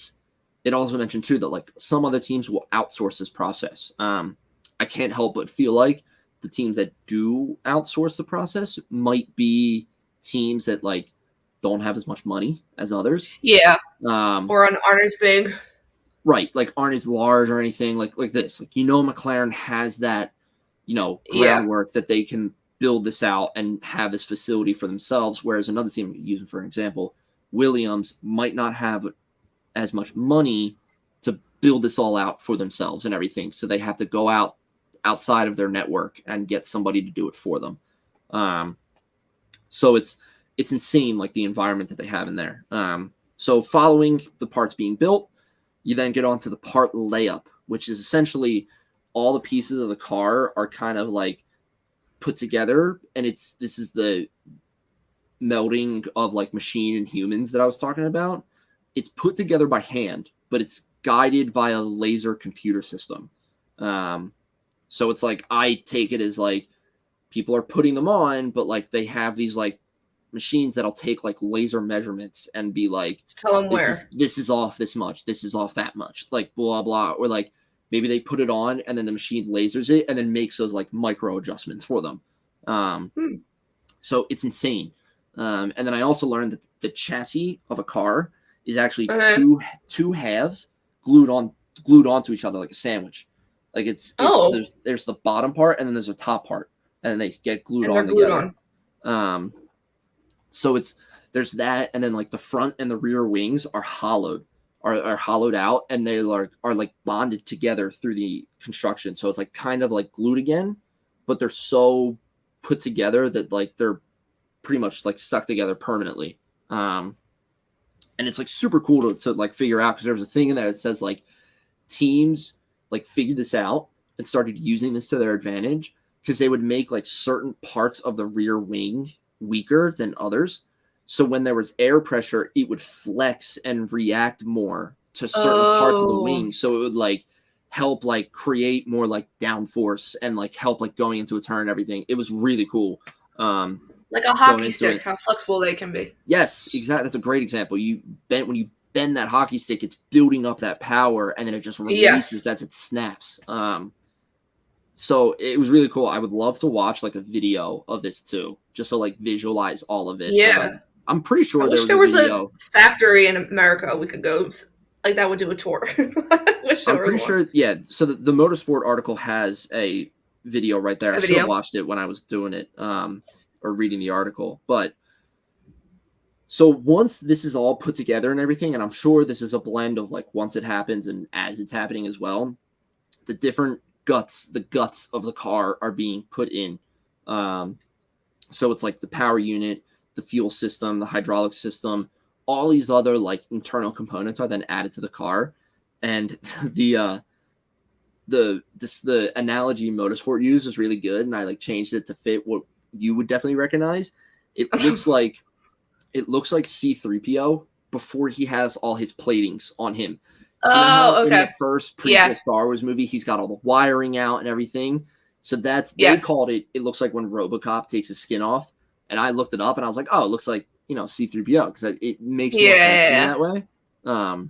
it also mentioned too that like some other teams will outsource this process. I can't help but feel like the teams that do outsource the process might be teams that like don't have as much money as others. Yeah. Or aren't as big. Right. Like aren't as large or anything like this. Like, McLaren has that, groundwork that they can build this out and have this facility for themselves. Whereas another team, using for an example, Williams might not have as much money to build this all out for themselves and everything. So they have to go outside of their network and get somebody to do it for them. So it's insane, like the environment that they have in there. So following the parts being built, you then get onto the part layup, which is essentially all the pieces of the car are kind of like put together. And this is the melding of like machine and humans that I was talking about. It's put together by hand, but it's guided by a laser computer system. So it's like, I take it as like people are putting them on, but like they have these like machines that'll take like laser measurements and be like, tell them this is off this much, this is off that much, like blah blah. Or like maybe they put it on and then the machine lasers it and then makes those like micro adjustments for them. So it's insane. And then I also learned that the chassis of a car is actually two halves glued onto each other like a sandwich. Like there's the bottom part and then there's a top part, and then they get glued on together. So there's that, and then like the front and the rear wings are hollowed out, and they are like bonded together through the construction. So it's like kind of like glued again, but they're so put together that like they're pretty much like stuck together permanently. And it's like super cool to like figure out, because there was a thing in there that says like teams like figured this out and started using this to their advantage, because they would make like certain parts of the rear wing weaker than others. So when there was air pressure, it would flex and react more to certain parts of the wing. So it would like help like create more like downforce and like help like going into a turn and everything. It was really cool. Like a hockey stick, how flexible they can be. Yes, exactly. That's a great example. When you bend that hockey stick, it's building up that power, and then it just releases as it snaps. So it was really cool. I would love to watch like a video of this too, just to like visualize all of it. Yeah. I'm pretty sure there was a factory in America we could go, like that would do a tour. I'm pretty sure. Yeah. So the Motorsport article has a video right there. I should have watched it when I was doing it, or reading the article. But so once this is all put together and everything, and I'm sure this is a blend of like once it happens and as it's happening as well, the different guts of the car are being put in. So it's like the power unit, the fuel system, the hydraulic system, all these other like internal components are then added to the car. And the analogy Motorsport used is really good, and I like changed it to fit what you would definitely recognize. It looks like C-3PO before he has all his platings on him. So in the first prequel Star Wars movie, he's got all the wiring out and everything. So they called it. It looks like when RoboCop takes his skin off. And I looked it up, and I was like, oh, it looks like C-3PO, because it makes more sense that way.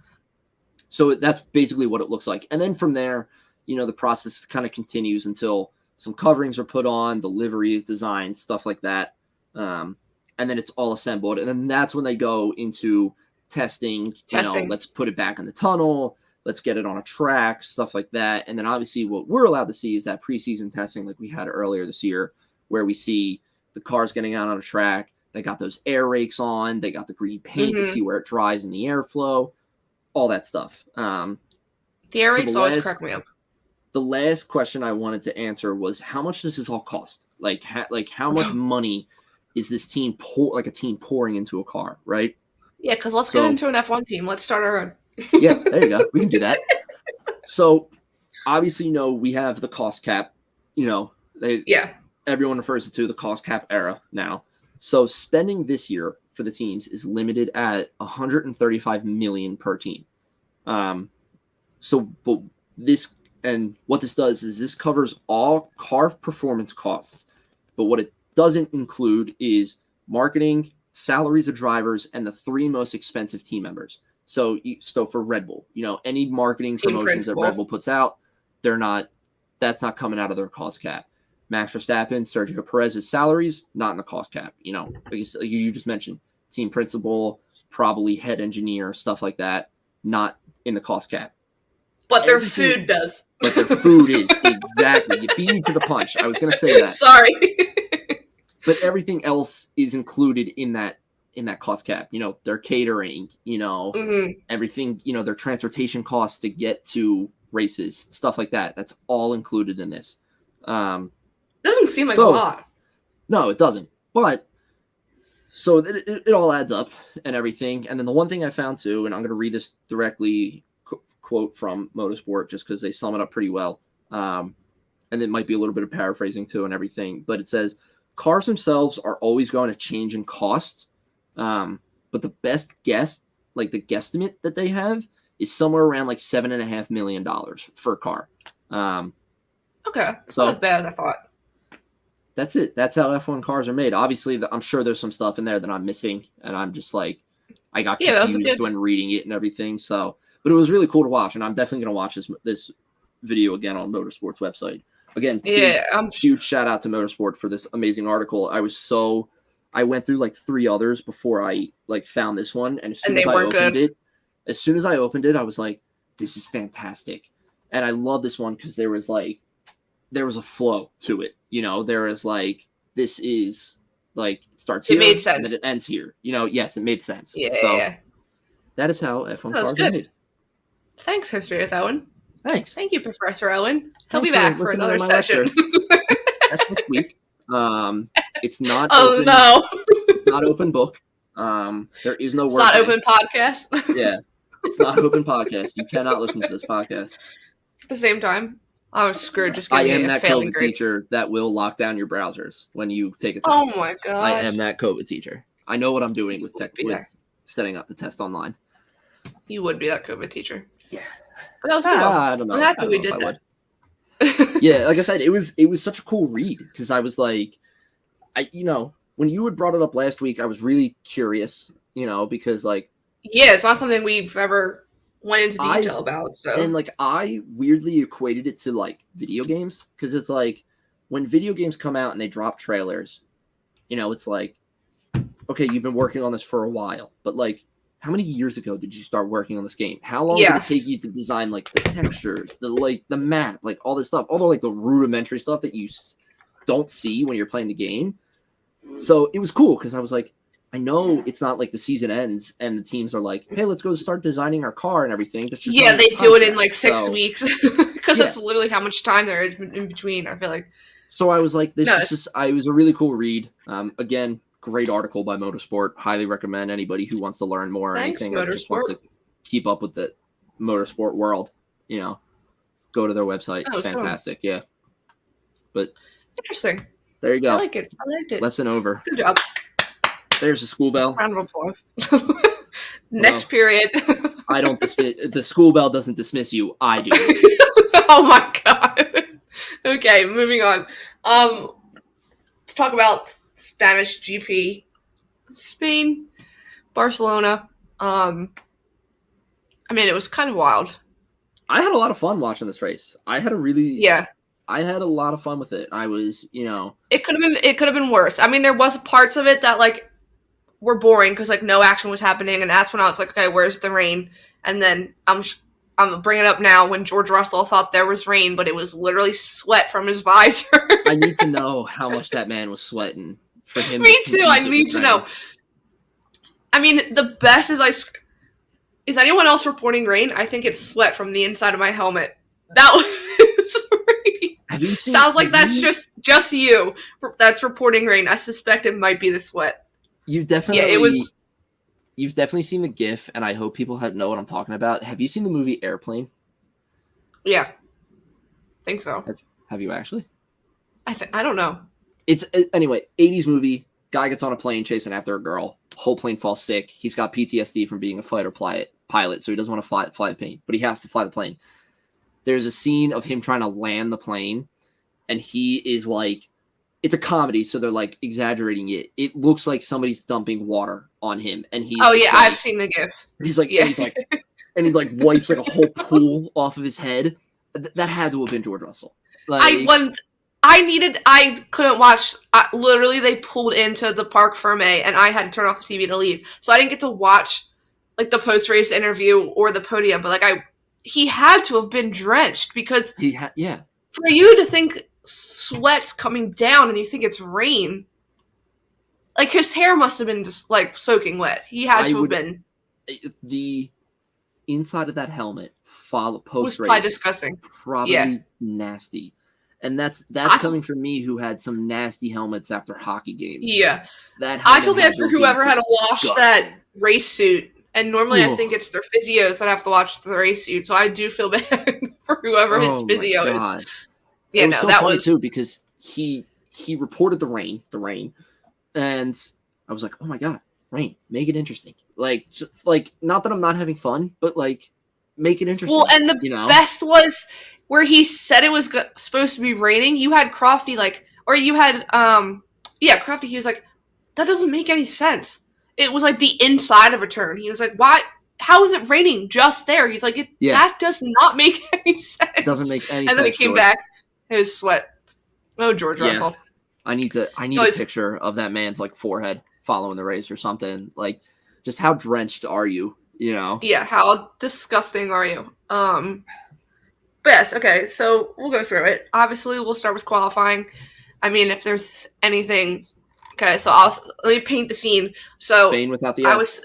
So that's basically what it looks like. And then from there, the process kind of continues until some coverings are put on, the livery is designed, stuff like that. And then it's all assembled. And then that's when they go into testing. Let's put it back in the tunnel. Let's get it on a track, stuff like that. And then obviously what we're allowed to see is that preseason testing like we had earlier this year, where we see the cars getting out on a track. They got those air rakes on. They got the green paint to see where it dries in the airflow. all that stuff. The air So rates the always last- crack me up. The last question I wanted to answer was how much does this all cost? Like how much money is this team a team pouring into a car, right? Yeah, because let's So- get into an F1 team. Let's start our own. Yeah, there you go. We can do that. So obviously, we have the cost cap. Yeah. Everyone refers to the cost cap era now. So spending this year for the teams is limited at $135 million per team. But this and what this does is this covers all car performance costs. But what it doesn't include is marketing, salaries of drivers, and the 3 most expensive team members. So for Red Bull, any marketing Team promotions principal. that Red Bull puts out, that's not coming out of their cost cap. Max Verstappen, Sergio Perez's salaries, not in the cost cap. Like you just mentioned, team principal, probably head engineer, stuff like that, not in the cost cap. But their Everything- food does. But their food is exactly. You beat me to the punch. I was going to say that. Sorry. But everything else is included in that cost cap. Their catering, everything, their transportation costs to get to races, stuff like that. That's all included in this. Doesn't seem like So- a lot. No, it doesn't. But so it all adds up and everything. And then the one thing I found too, and I'm going to read this directly quote from Motorsport just because they sum it up pretty well. And it might be a little bit of paraphrasing too and everything. But it says, cars themselves are always going to change in cost. But the best guess, like the guesstimate that they have, is somewhere around like $7.5 million for a car. Okay. It's So- not as bad as I thought. That's it. That's how F1 cars are made. Obviously, I'm sure there's some stuff in there that I'm missing, and I'm just like, I got Yeah, that was a confused good- when reading it and everything. So, but it was really cool to watch, and I'm definitely gonna watch this video again on Motorsport's website. Again, Yeah, huge shout out to Motorsport for this amazing article. I went through like 3 others before I found this one, and as soon And as they I weren't opened good. it, I was like, this is fantastic, and I love this one because there was a flow to it. There is this is it starts It here made and sense. then it ends here. Yes, it made sense. yeah, So yeah. that is how F1 That was cars are good. made. Thanks, History with Owen. Thanks. Thank you, Professor Owen. He'll Thanks be back for listening to another my session. lecture. That's next week. It's not Oh open. no, It's not open book. There is no it's word not bank. open podcast. Yeah. It's not open podcast. You cannot listen to this podcast. At the same time, I was screwed. Just I giving am me a that failing COVID grade. teacher that will lock down your browsers when you take a test. Oh my god! I am that COVID teacher. I know what I'm doing with Yeah. setting up the test online. You would be that COVID teacher. Yeah. But that was cool. I don't know. I'm happy I don't we know did if I that. would. Yeah, like I said, it was such a cool read because I was like, when you had brought it up last week, I was really curious, because Yeah, it's not something we've ever went into I- detail about. So and I weirdly equated it to video games because it's when video games come out and they drop trailers, it's okay, you've been working on this for a while, but how many years ago did you start working on this game? How long Yes. did it take you to design the textures, the map, all this stuff, all the rudimentary stuff that you don't see when you're playing the game? So it was cool because I was like, I know it's not the season ends and the teams are like, hey, let's go start designing our car and everything. That's just yeah, not they enough do time it for in that. 6 So- weeks because Yeah. that's literally how much time there is in between. I feel like. So I was like, this No, is just, it was a really cool read. Again, great article by Motorsport. Highly recommend anybody who wants to learn more or Thanks, anything or just wants to keep up with the motorsport world, go to their website. Oh, It's it's cool. fantastic. Yeah. But Interesting. there you go. I like it. I liked it. Lesson over. Good job. There's a school bell. Round of applause. Next period. I don't dismiss, the school bell doesn't dismiss you. I do. Oh my god. Okay, moving on. Let's talk about Spanish GP. Spain, Barcelona. It was kind of wild. I had a lot of fun watching this race. I had Yeah. a lot of fun with it. I was, It could have been worse. There was parts of it that were boring because no action was happening, and that's when I was like, okay, where's the rain? And then I'm bringing it up now when George Russell thought there was rain, but it was literally sweat from his visor. I need to know how much that man was sweating for him. Me too. I confuse it need with to rain. know. The best is Is anyone else reporting rain? I think it's sweat from the inside of my helmet. That was raining. Have you seen? Sounds like that's just you that's reporting rain. I suspect it might be the sweat. You definitely. Yeah, it was. You've definitely seen the GIF, and I hope people know what I'm talking about. Have you seen the movie Airplane? Yeah, think so. Have you actually? I don't know. It's anyway. 80s movie. Guy gets on a plane chasing after a girl. Whole plane falls sick. He's got PTSD from being a fighter pilot, so he doesn't want to fly the plane, but he has to fly the plane. There's a scene of him trying to land the plane, and he is like, it's a comedy, so they're like exaggerating it. It looks like somebody's dumping water on him, and he's like, I've seen the GIF. He's like, yeah. and he like wipes like a whole pool off of his head. That had to have been George Russell. Like, I couldn't watch. Literally, they pulled into the Parc Fermé, and I had to turn off the TV to leave, so I didn't get to watch like the post race interview or the podium. But like he had to have been drenched because for you to think sweat's coming down and you think it's rain, like his hair must have been just like soaking wet. He had to have been. The inside of that helmet post race was probably disgusting. Probably nasty. And that's coming from me, who had some nasty helmets after hockey games. Yeah, I feel bad for whoever had to wash that race suit. And normally, I think it's their physios that have to watch the race suit. So I do feel bad for whoever his physio is. Yeah, it was so funny too, because he reported the rain, and I was like, oh my god, rain, make it interesting. Like, not that I'm not having fun, but like, make it interesting. Well, and the best was where he said it was supposed to be raining. You had Crofty Crofty. He was like, that doesn't make any sense. It was like the inside of a turn. He was like, why? How is it raining just there? He's like, that does not make any sense. It doesn't make any sense. And then he came back. It was sweat. Oh, George Russell. I need a picture of that man's like forehead following the race or something. Like, just how drenched are you? You know? Yeah. How disgusting are you? But yes. Okay. So we'll go through it. Obviously, we'll start with qualifying. I mean, if there's anything. Okay. So let me paint the scene. So Spain without the S.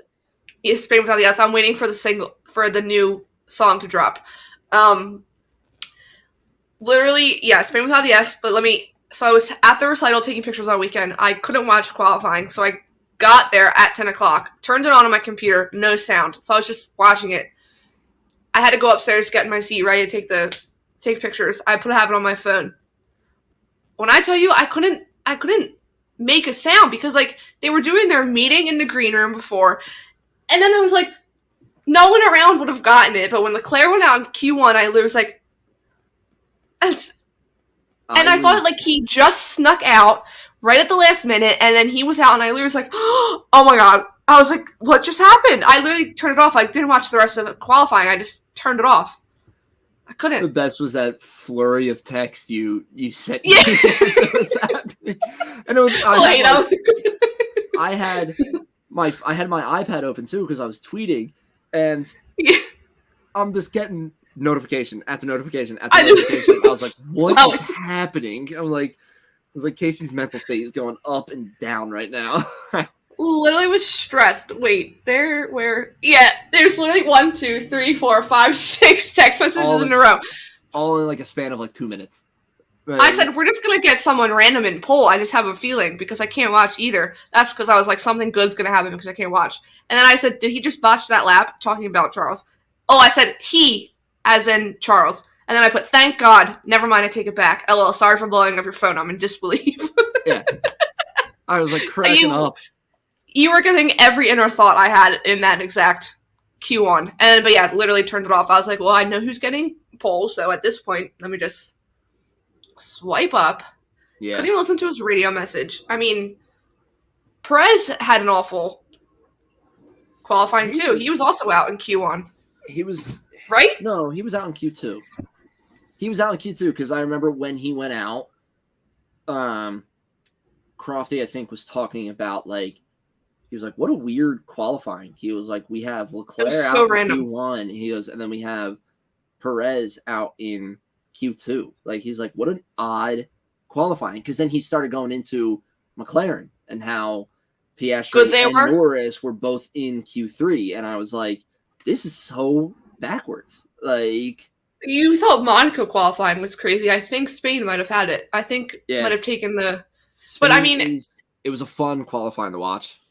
Spain without the S. I'm waiting for the new song to drop. Literally, Spain without the S, but so I was at the recital taking pictures all weekend. I couldn't watch qualifying, so I got there at 10 o'clock, turned it on my computer, no sound. So I was just watching it. I had to go upstairs, get in my seat, ready to take pictures. I have it on my phone. When I tell you, I couldn't make a sound because like they were doing their meeting in the green room before, and then I was like, no one around would have gotten it. But when Leclerc went out in Q1, I was like, and I thought like he just snuck out right at the last minute, and then he was out, and I literally was like, oh my god. I was like, what just happened? I literally turned it off. I didn't watch the rest of it qualifying. I just turned it off. I couldn't. The best was that flurry of text you sent. Yeah. And it was I had my iPad open too because I was tweeting, and I'm just getting notification after notification after notification. I was like, what is happening? I was like, Casey's mental state is going up and down right now. Literally was stressed. Wait, there's literally 1, 2, 3, 4, 5, 6 text messages in a row. All in like a span of like 2 minutes. Right. I said, we're just going to get someone random in poll. I just have a feeling because I can't watch either. That's because I was like, something good's going to happen because I can't watch. And then I said, did he just botch that lap? Talking about Charles. Oh, I said he, as in Charles. And then I put, thank God. Never mind, I take it back. LOL, sorry for blowing up your phone. I'm in disbelief. Yeah. I was like cracking up. You were getting every inner thought I had in that exact Q1. But yeah, literally turned it off. I was like, well, I know who's getting polls, so at this point, let me just swipe up. Yeah. Couldn't even listen to his radio message. I mean, Perez had an awful qualifying too. He was also out in Q1. He was... Right? No, he was out in Q2. He was out in Q2 because I remember when he went out, Crofty, I think, was talking about, like, he was like, what a weird qualifying. He was like, we have Leclerc out in Q1. He goes, and then we have Perez out in Q2. Like, he's like, what an odd qualifying. Because then he started going into McLaren and how Piastri and Norris were both in Q3. And I was like, this is so backwards. Like, You thought Monaco qualifying was crazy. I think Spain might have had it. I think might have taken the. Spain but I mean, it was a fun qualifying to watch.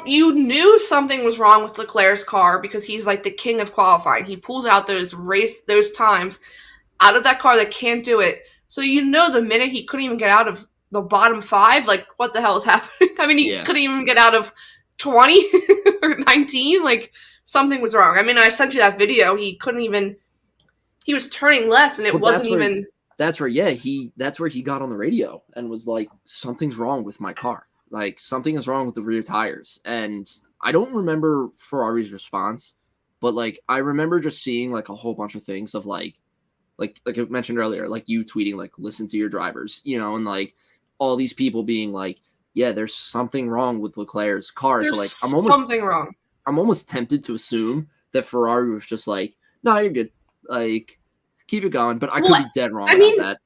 You knew something was wrong with Leclerc's car because he's like the king of qualifying. He pulls out those times out of that car that can't do it. So you know the minute he couldn't even get out of the bottom 5, like what the hell is happening? I mean, he couldn't even get out of 20 or 19. Like something was wrong. I mean, I sent you that video. He couldn't even. He was turning left, and it wasn't even. That's where he got on the radio and was like, "Something's wrong with my car. Like something is wrong with the rear tires." And I don't remember Ferrari's response, but like I remember just seeing like a whole bunch of things of like I mentioned earlier, like you tweeting like, "Listen to your drivers," and like all these people being like, "Yeah, there's something wrong with Leclerc's car." There's so like something wrong. I'm almost tempted to assume that Ferrari was just like, "No, you're good. Like, keep it going." But I could be dead wrong about that.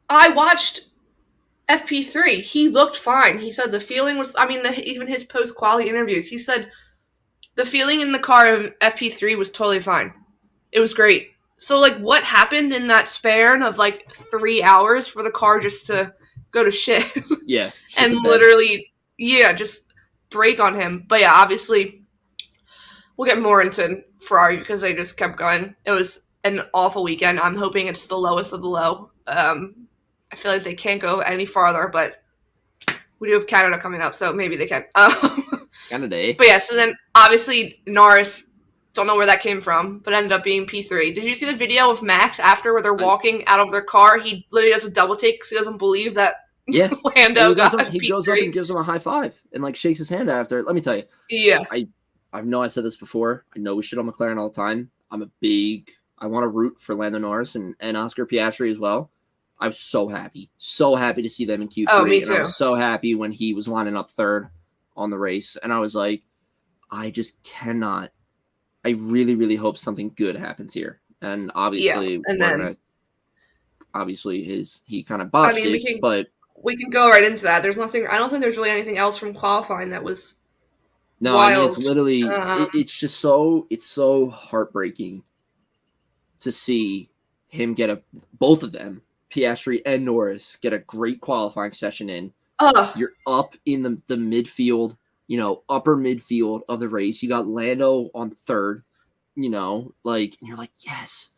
I watched FP3. He looked fine. He said the feeling was. I mean, even his post-quality interviews, he said the feeling in the car of FP3 was totally fine. It was great. So, like, what happened in that span of like 3 hours for the car just to go to shit? Yeah, and literally, just break on him. But yeah, obviously, we'll get more into Ferrari because they just kept going. It was an awful weekend. I'm hoping it's the lowest of the low. I feel like they can't go any farther, but we do have Canada coming up, so maybe they can. Canada. But yeah, so then obviously Norris, don't know where that came from, but ended up being P3. Did you see the video of Max after where they're walking out of their car? He literally does a double take because he doesn't believe that Lando got P3. He goes up and gives him a high five and like shakes his hand after. Let me tell you. Yeah. I know I said this before. I know we shit on McLaren all the time. I want to root for Lando Norris and Oscar Piastri as well. I was so happy to see them in Q3. Oh, me too. And I was so happy when he was lining up third on the race. And I was like, I just cannot. I really, really hope something good happens here. And obviously, he kind of botched it. But we can go right into that. There's nothing. I don't think there's really anything else from qualifying that was. No, wild. I mean, it's literally. It's just so. It's so heartbreaking to see him get both of them, Piastri and Norris, get a great qualifying session in. You're up in the midfield, upper midfield of the race. You got Lando on third, and you're like, yes,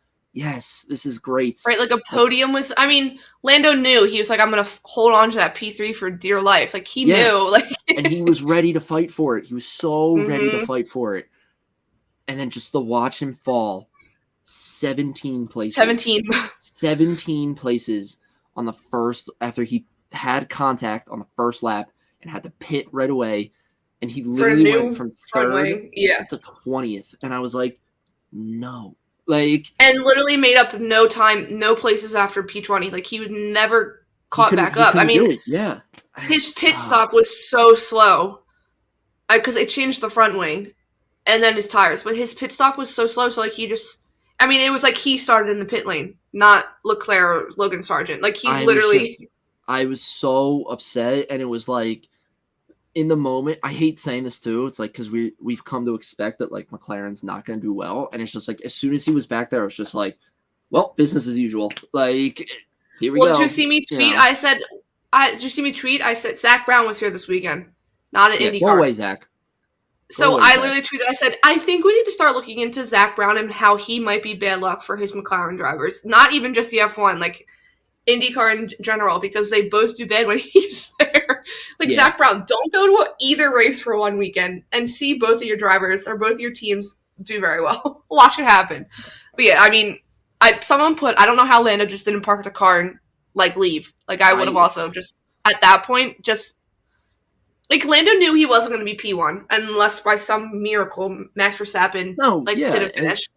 this is great. Right, like a podium was. I mean, Lando knew. He was like, I'm gonna hold on to that P3 for dear life. Like he knew, and he was ready to fight for it. He was so ready to fight for it, and then just to watch him fall. 17 places. 17 places on the first after he had contact on the first lap and had to pit right away, and he literally went from third to 20th, and I was like, no, and literally made up no time, no places after P20. Like he would never caught back up. I mean, his pit stop was so slow because it changed the front wing and then his tires, but his pit stop was so slow. So like he just. I mean, it was like he started in the pit lane, not Leclerc or Logan Sargent. Like he literally. I was so upset, and it was like, in the moment. I hate saying this too. It's like because we've come to expect that like McLaren's not going to do well, and it's just like as soon as he was back there, it was just like, well, business as usual. Like here we go. Did you see me tweet? I said, did you see me tweet? I said Zach Brown was here this weekend, not an IndyCar. Go away, Zach. So I literally tweeted, I said, I think we need to start looking into Zach Brown and how he might be bad luck for his McLaren drivers. Not even just the F1, like IndyCar in general, because they both do bad when he's there. Zach Brown, don't go to either race for one weekend and see both of your drivers or both of your teams do very well. Watch it happen. But yeah, I mean, someone put, I don't know how Lando just didn't park the car and leave. I would have also just, at that point, just... Lando knew he wasn't going to be P1 unless by some miracle Max Verstappen didn't finish.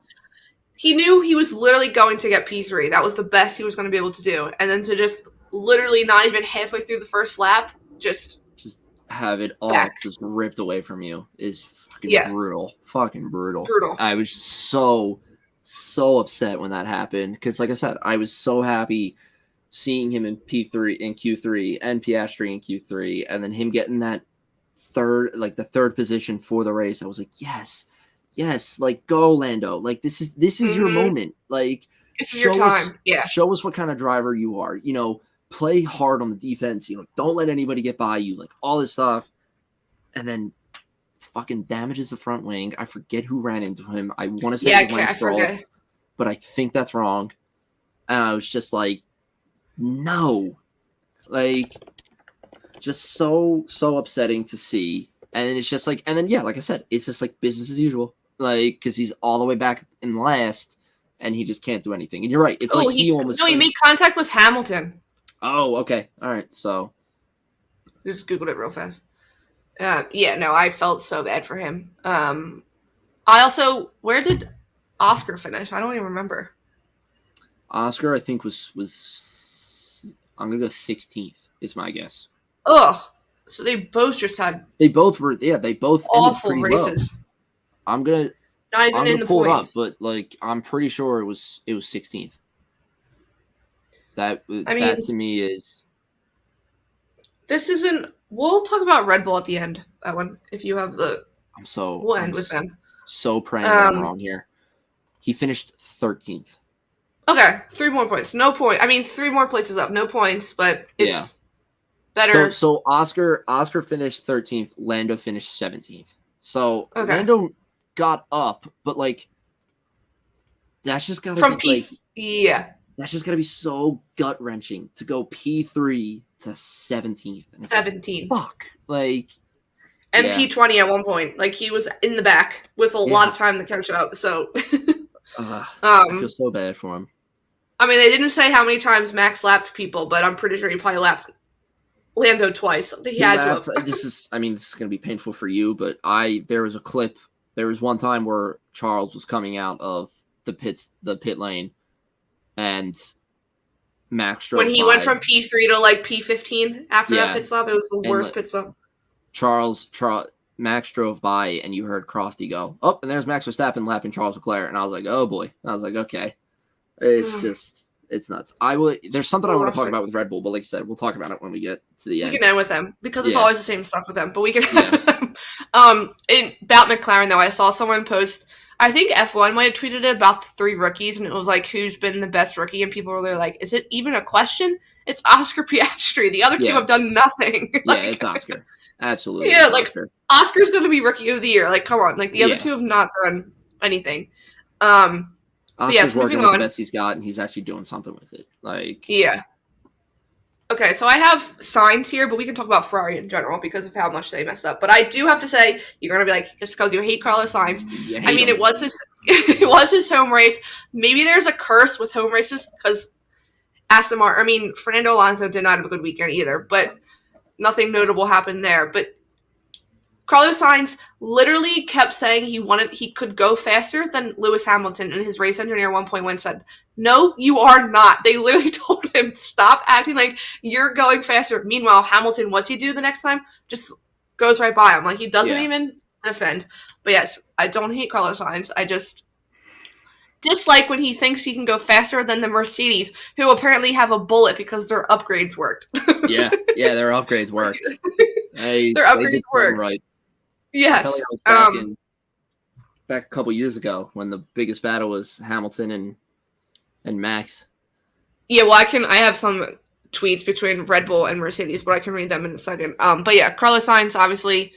He knew he was literally going to get P3. That was the best he was going to be able to do. And then to just literally not even halfway through the first lap, just have it all just ripped away from you is fucking brutal. Fucking brutal. I was so upset when that happened because, like I said, I was so happy seeing him in P3 in Q3 and Piastri in Q3, and then him getting that third position for the race. I was like, yes, yes, like go Lando. Like this is your moment. Like This is your time. Show us what kind of driver you are. You know, play hard on the defense. You know, don't let anybody get by you. Like all this stuff, and then fucking damages the front wing. I forget who ran into him. I want to say it was Lance Stroll, but I think that's wrong. And I was just like, no, like, just so upsetting to see. And it's just like, and then yeah, like I said, it's just like business as usual. Like, because he's all the way back in last, and he just can't do anything. And you're right. It's like he almost. No, he made contact with Hamilton. Oh, okay, all right. So, just googled it real fast. Yeah, no, I felt so bad for him. I also, where did Oscar finish? I don't even remember. Oscar, I think was I'm gonna go 16th. Is my guess. Oh, so they both just had. They both were. Yeah, they both awful races. Low. I'm gonna pull it up, but like I'm pretty sure it was 16th. That to me is. This isn't. We'll talk about Red Bull at the end, Owen. If you have the. We'll end with them. So praying I'm wrong here. He finished 13th. Okay, 3 more points. No point. I mean, 3 more places up. No points, but it's better. So Oscar finished 13th. Lando finished 17th. So Lando got up, but like that's just gotta from be yeah. That's just gotta be so gut wrenching to go P3 to 17th. And 17. Like, fuck. Like and P20 at one point. Like he was in the back with a lot of time to catch up. So I feel so bad for him. I mean, they didn't say how many times Max lapped people, but I'm pretty sure he probably lapped Lando twice. He had to. This is going to be painful for you, but there was a clip. There was one time where Charles was coming out of the pit lane, and Max drove when he went from P3 to like P15 after that pit stop. It was the worst pit stop. Max drove by, and you heard Crofty go, "Oh, and there's Max Verstappen lapping Charles Leclerc," and I was like, "Oh boy!" And I was like, "Okay." It's nuts. There's something I want to talk about with Red Bull, but like I said, we'll talk about it when we get to the end. We can end with them because it's always the same stuff with them, but we can end with them. About McLaren though, I saw someone post, I think F1 might have tweeted it about the 3 rookies, and it was like, who's been the best rookie? And people were like, is it even a question? It's Oscar Piastri. The other 2 have done nothing. It's Oscar. Absolutely. Yeah, like Oscar's going to be rookie of the year. Like, come on. Like the other 2 have not done anything. Oscar's working with the best he's got, and he's actually doing something with it. Okay, so I have signs here, but we can talk about Ferrari in general because of how much they messed up. But I do have to say, you're gonna be like, just because you hate Carlos Sainz. I mean, it was his home race. Maybe there's a curse with home races because Fernando Alonso did not have a good weekend either, but nothing notable happened there. But Carlos Sainz literally kept saying he could go faster than Lewis Hamilton, and his race engineer 1.1 said, "No, you are not." They literally told him, "Stop acting like you're going faster." Meanwhile, Hamilton, what's he do the next time? Just goes right by him. Like he doesn't even defend. But yes, I don't hate Carlos Sainz. I just dislike when he thinks he can go faster than the Mercedes, who apparently have a bullet because their upgrades worked. their upgrades worked. Their upgrades worked. Right. Yes. Back a couple years ago when the biggest battle was Hamilton and Max. Yeah, well, I have some tweets between Red Bull and Mercedes, but I can read them in a second. But yeah, Carlos Sainz, obviously,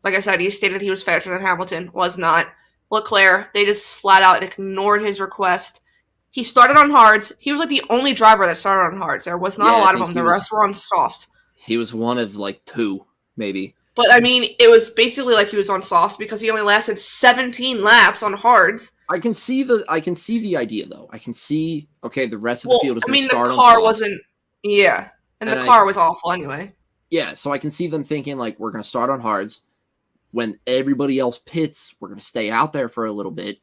like I said, he stated he was faster than Hamilton, was not. Leclerc, they just flat out ignored his request. He started on hards. He was like the only driver that started on hards. There was not a lot of them. The rest were on softs. He was one of like 2, maybe. But, I mean, it was basically like he was on softs because he only lasted 17 laps on hards. I can see the idea, though. I can see, the rest of the field is going to start on softs. the car wasn't, and the car was awful anyway. Yeah, so I can see them thinking, like, we're going to start on hards. When everybody else pits, we're going to stay out there for a little bit,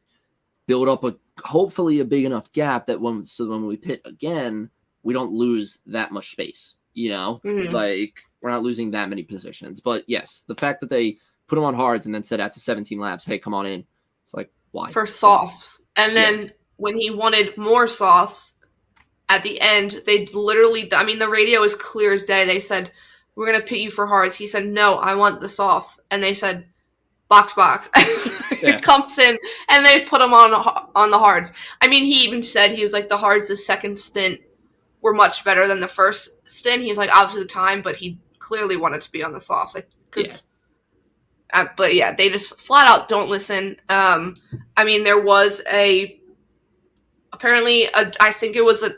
build up hopefully a big enough gap that when we pit again, we don't lose that much space, Like, we're not losing that many positions. But yes, the fact that they put him on hards and then said after 17 laps, hey, come on in. It's like, why? For softs. And then when he wanted more softs at the end, they literally, the radio is clear as day. They said, we're going to pit you for hards. He said, no, I want the softs. And they said, box. It comes in, and they put him on the hards. I mean, he even said he was like the hards the second stint were much better than the first stint. He was like obviously the time, but he clearly wanted to be on the softs. But yeah, they just flat out don't listen. I mean, there was I think it was a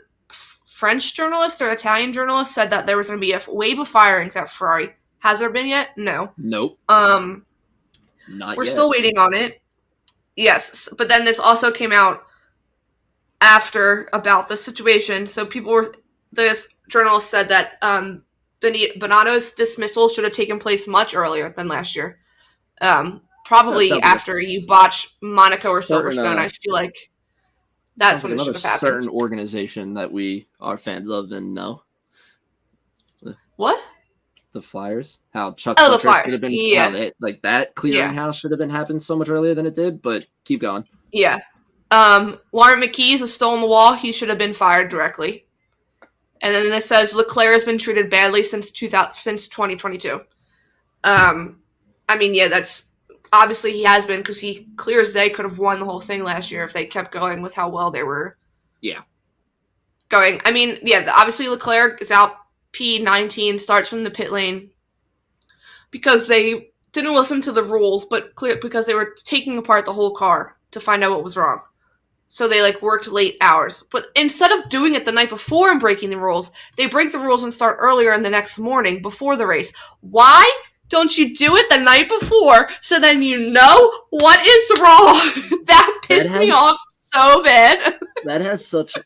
French journalist or Italian journalist said that there was going to be a wave of firings at Ferrari. Has there been yet? No. Nope. Not we're yet. Still waiting on it. Yes, but then this also came out after about the situation. So this journalist said that Bennetto's dismissal should have taken place much earlier than last year. Probably after you botch Monaco or Silverstone. I feel like that's when it should have happened. Certain organization that we are fans of and know. What? The Flyers. How Chuck the Flyers. Should have been that clearinghouse should have been happened so much earlier than it did, but keep going. Yeah. Laurent McKees is still on the wall. He should have been fired directly. And then it says Leclerc has been treated badly since 2022. I mean, yeah, that's obviously he has been because he clear as day could have won the whole thing last year if they kept going with how well they were. Yeah. Going. I mean, yeah, obviously Leclerc is out P19, starts from the pit lane because they didn't listen to the rules, but because they were taking apart the whole car to find out what was wrong. So they worked late hours. But instead of doing it the night before and breaking the rules, they break the rules and start earlier in the next morning before the race. Why don't you do it the night before so then you know what is wrong? That pissed me off so bad. That has such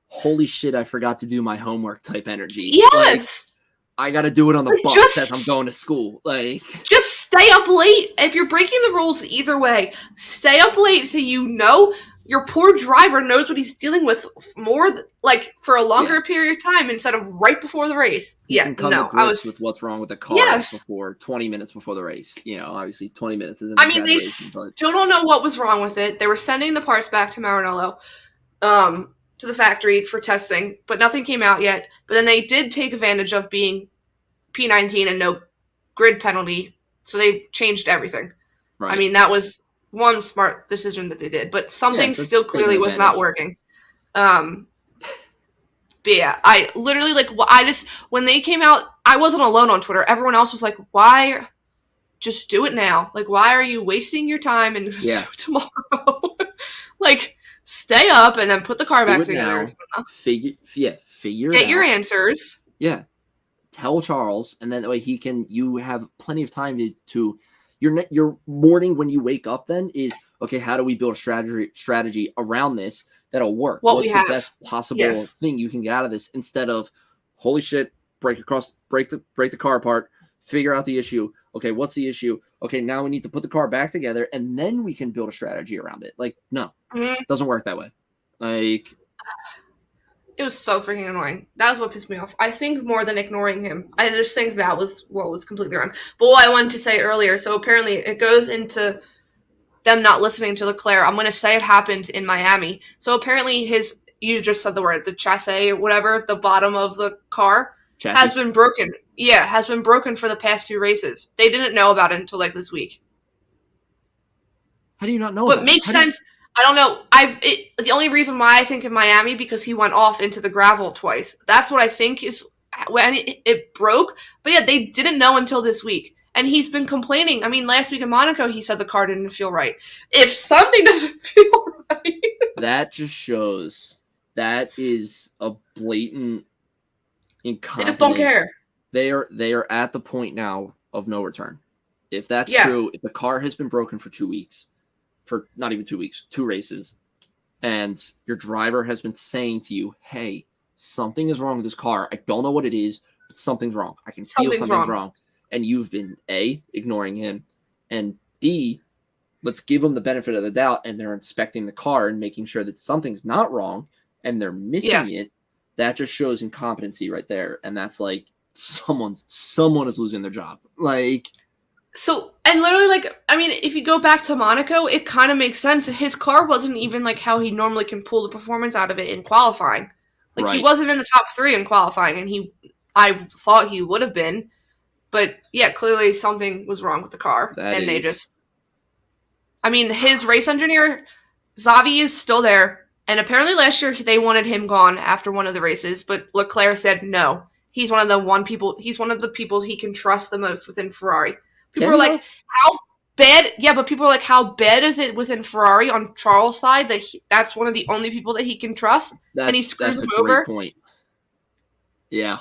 holy shit, I forgot to do my homework type energy. Yes. I gotta do it on the bus as I'm going to school. Just stay up late. If you're breaking the rules either way, stay up late so you know your poor driver knows what he's dealing with more, for a longer period of time instead of right before the race. I was with what's wrong with the car before 20 minutes before the race. Obviously 20 minutes isn't. I mean, they still don't know what was wrong with it. They were sending the parts back to Maranello, to the factory for testing, but nothing came out yet. But then they did take advantage of being P19 and no grid penalty, so they changed everything. Right. I mean, that was one smart decision that they did, but something still clearly was not working. But yeah, I literally when they came out, I wasn't alone on Twitter. Everyone else was like, "Why? Just do it now! Why are you wasting your time and do it tomorrow? Stay up and then put the car back together." Figure Get your answers. Yeah. Tell Charles, and then that way you have plenty of time to your morning when you wake up then is, okay, how do we build a strategy around this that'll work? What's the best possible thing you can get out of this instead of, holy shit, break the car apart, figure out the issue. Okay, what's the issue? Okay, now we need to put the car back together, and then we can build a strategy around it. No, it doesn't work that way. It was so freaking annoying. That was what pissed me off. I think more than ignoring him. I just think that was what was completely wrong. But what I wanted to say earlier, so apparently it goes into them not listening to Leclerc. I'm going to say it happened in Miami. So apparently you just said the word, the chassis or whatever, the bottom of the car has been broken. Yeah, has been broken for the past 2 races. They didn't know about it until this week. How do you not know? But it makes sense. I don't know. The only reason why I think in Miami, because he went off into the gravel twice. That's what I think is when it broke. But yeah, they didn't know until this week. And he's been complaining. I mean, last week in Monaco, he said the car didn't feel right. If something doesn't feel right. That just shows that is a blatant incompetence. They just don't care. They are at the point now of no return. If that's true, if the car has been broken for 2 weeks, for not even 2 weeks, 2 races, and your driver has been saying to you, hey, something is wrong with this car. I don't know what it is, but something's wrong. I can feel something's wrong. And you've been, A, ignoring him, and B, let's give them the benefit of the doubt, and they're inspecting the car and making sure that something's not wrong, and they're missing it. That just shows incompetency right there. And that's someone is losing their job. So, and literally, if you go back to Monaco, it kind of makes sense. His car wasn't even how he normally can pull the performance out of it in qualifying. He wasn't in the top 3 in qualifying, and I thought he would have been. But yeah, clearly something was wrong with the car, they just. I mean, his race engineer, Xavi, is still there, and apparently last year they wanted him gone after one of the races, but Leclerc said no. He's one of the people he can trust the most within Ferrari. People are like, how bad? Yeah, but people are like, how bad is it within Ferrari on Charles' side that that's one of the only people that he can trust, and he screws him over? That's a great point. Yeah.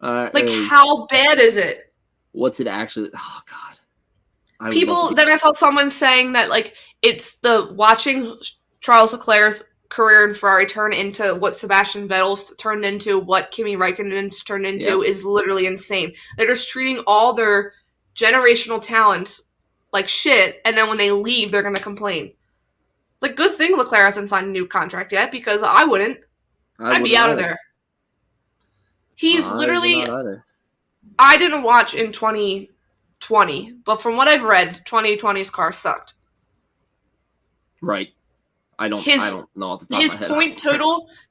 How bad is it? What's it actually? Oh God. Then I saw someone saying that it's the watching Charles Leclerc's career in Ferrari turn into what Sebastian Vettel's turned into, what Kimi Räikkönen's turned into is literally insane. They're just treating all their generational talents like shit, and then when they leave, they're gonna complain. Good thing Leclerc hasn't signed a new contract yet, because I wouldn't. I'd be out of there. He's literally. I didn't watch in 2020, but from what I've read, 2020's car sucked. Right. I don't know off the top of my head.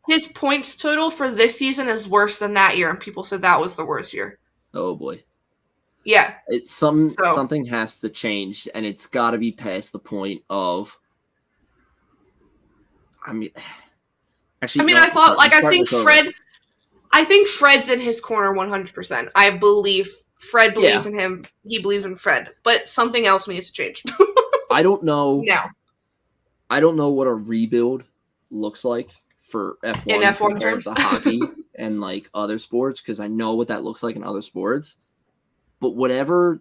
His points total for this season is worse than that year, and people said that was the worst year. Oh boy. Yeah. Something has to change, and it's got to be past the point of. I think Fred's in his corner 100%. I believe Fred believes in him. He believes in Fred, but something else needs to change. I don't know. Now. I don't know what a rebuild looks like for F1 in F1 terms, to hockey and other sports, because I know what that looks like in other sports. But whatever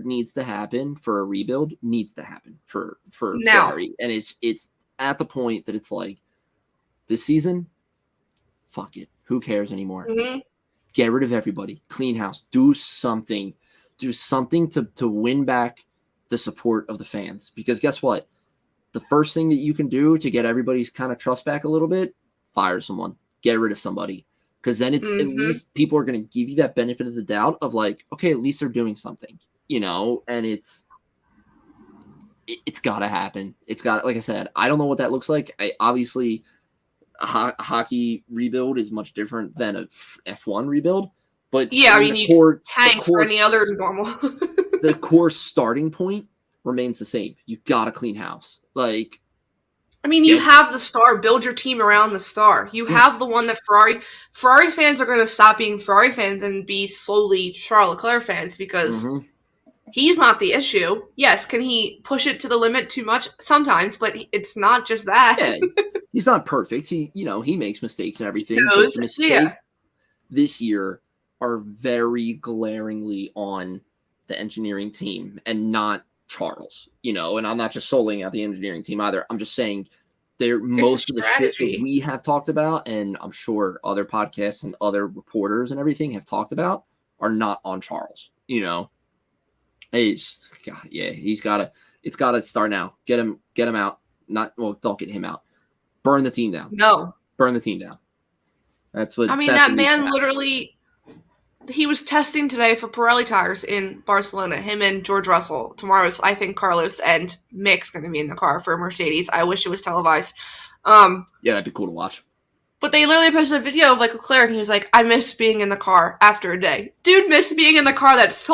needs to happen for a rebuild needs to happen for Ferrari, and it's at the point that it's this season, fuck it, who cares anymore? Mm-hmm. Get rid of everybody, clean house, do something to win back the support of the fans, because guess what? The first thing that you can do to get everybody's kind of trust back a little bit, fire someone, get rid of somebody. Because then it's at least people are going to give you that benefit of the doubt of okay, at least they're doing something, and it's got to happen. It's got, like I said, I don't know what that looks like. Obviously, a hockey rebuild is much different than a F1 rebuild. But yeah, you tank for any other normal. The core starting point remains the same. You got to clean house. You have the star. Build your team around the star. You have the one that Ferrari fans are going to stop being Ferrari fans and be slowly Charles Leclerc fans, because he's not the issue. Yes, can he push it to the limit too much? Sometimes, but it's not just that. Yeah, he's not perfect. He makes mistakes and everything. This year are very glaringly on the engineering team and not Charles, and I'm not just soling out the engineering team either. I'm just saying most of the shit that we have talked about, and I'm sure other podcasts and other reporters and everything have talked about, are not on Charles. It's got to start now. Get him out. Don't get him out. Burn the team down. No. Burn the team down. That's what. That man literally. He was testing today for Pirelli tires in Barcelona. Him and George Russell. Tomorrow's, I think, Carlos and Mick's going to be in the car for Mercedes. I wish it was televised. Yeah, that'd be cool to watch. But they literally posted a video of Leclerc, and he was like, "I miss being in the car after a day." Dude, miss being in the car. That's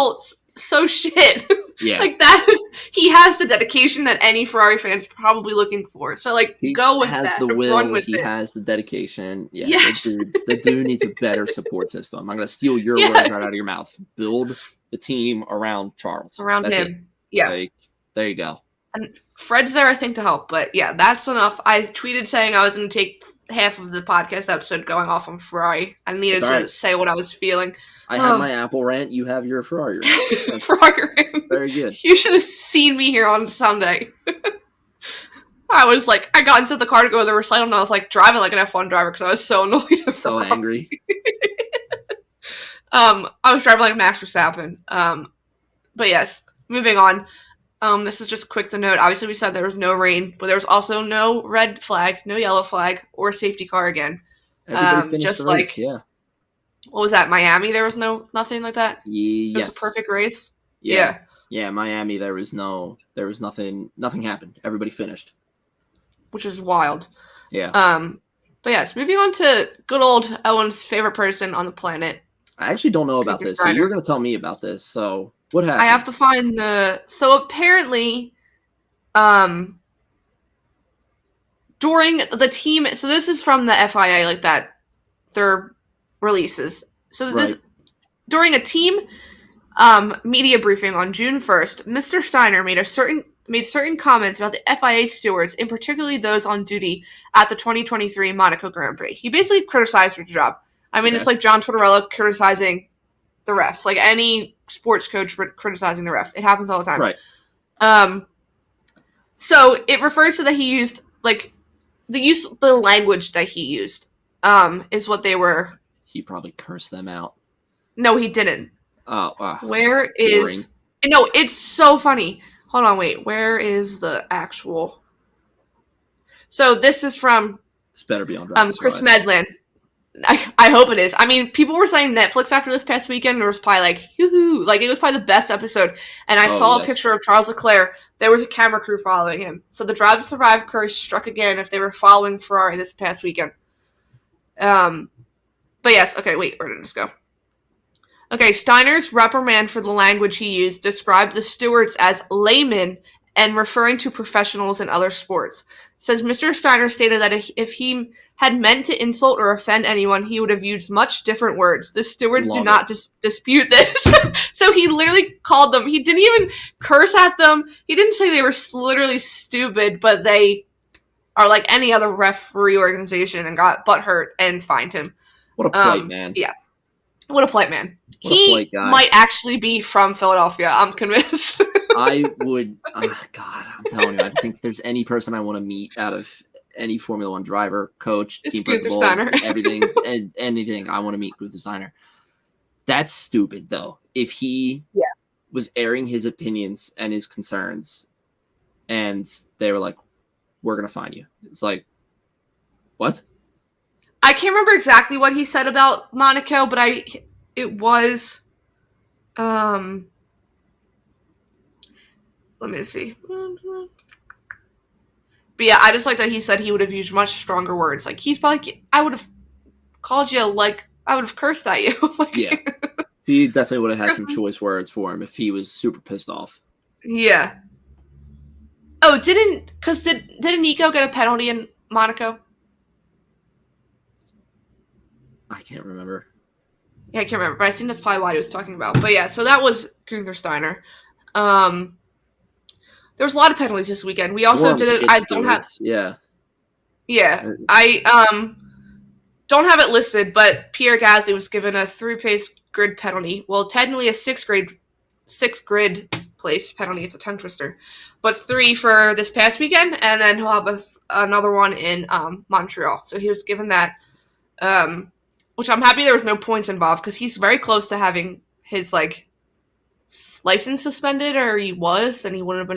so shit. Yeah, that. He has the dedication that any Ferrari fan's probably looking for. So he go with has that. The will. Run with he it. has the dedication. Yeah, yes. the dude needs a better support system. I'm gonna steal your words right out of your mouth. Build the team around Charles. Around That's him. It. Yeah. There you go. And Fred's there, I think, to help. But yeah, that's enough. I tweeted saying I was going to take half of the podcast episode going off on Ferrari. I needed to say what I was feeling. I have my Apple rant. You have your Ferrari rant. Ferrari rant. Very good. You should have seen me here on Sunday. I was I got into the car to go to the recital, and I was driving like an F1 driver because I was so annoyed. So angry. I was driving like Max Verstappen. But yes, moving on. This is just quick to note. Obviously, we said there was no rain, but there was also no red flag, no yellow flag, or safety car again. Everybody finished the race, yeah. What was that? Miami? There was nothing like that? Yes. It was a perfect race? Yeah. Yeah, Miami, there was nothing happened. Everybody finished. Which is wild. Yeah. But yes, moving on to good old Owen's favorite person on the planet, I actually don't know about Gunther this, so Steiner. you're going to tell me about this. So what happened? I have to find so apparently, during the team, so this is from the FIA, like that, their releases. So this, Right. during a team media briefing on June 1st, Mr. Steiner made certain comments about the FIA stewards, and particularly those on duty at the 2023 Monaco Grand Prix. He basically criticized their job. I mean, It's like John Tortorella criticizing the refs, like any sports coach criticizing the ref. It happens all the time. Right. So it refers to that he used, like, the language that he used, is what they were. He probably cursed them out. No, he didn't. Oh, where is? boring. No, it's so funny. Hold on, wait. Where is the actual? So this is from This better be on Drive to Chris Survive. Medland. I hope it is. I mean, people were saying Netflix after this past weekend. There was probably like, hoo-hoo. Like, it was probably the best episode. And I saw a picture of Charles Leclerc. There was a camera crew following him. So the Drive to Survive curse struck again if they were following Ferrari this past weekend. But yes, okay, wait, where did this go? Okay, Steiner's reprimand for the language he used described the stewards as laymen and referring to professionals in other sports. Says Mr. Steiner stated that if he had meant to insult or offend anyone, he would have used much different words. The stewards do not dispute this. So he literally called them. He didn't even curse at them. He didn't say they were literally stupid, but they are like any other referee organization and got butthurt and fined him. What a plight, man. Yeah. What a polite man. What a He polite guy. might actually be from Philadelphia. I'm convinced. I would, God, I'm telling you, I think there's any person I want to meet out of any Formula One driver, coach, It's team Gunther principal, Steiner. everything, and anything. I want to meet Gunther Steiner. That's stupid, though. If he was airing his opinions and his concerns, and they were like, "We're gonna find you," it's like, what? I can't remember exactly what he said about Monaco, but it was, let me see. But yeah, I just like that he said he would have used much stronger words. Like, he's probably, I would have called you, like, I would have cursed at you. Like, Yeah. He definitely would have had some choice words for him if he was super pissed off. Yeah. Oh, didn't Nico get a penalty in Monaco? I can't remember. Yeah, I can't remember, but I think that's probably what he was talking about. But yeah, so that was Gunther Steiner. There was a lot of penalties this weekend. We also did it. I don't have. Yeah. Yeah, I don't have it listed, but Pierre Gasly was given a 3-place grid penalty. Well, technically a 6 grid place penalty. It's a tongue twister, but 3 for this past weekend, and then he'll have another one in Montreal. So he was given that. Which I'm happy there was no points involved because he's very close to having his like license suspended, or he was, and he wouldn't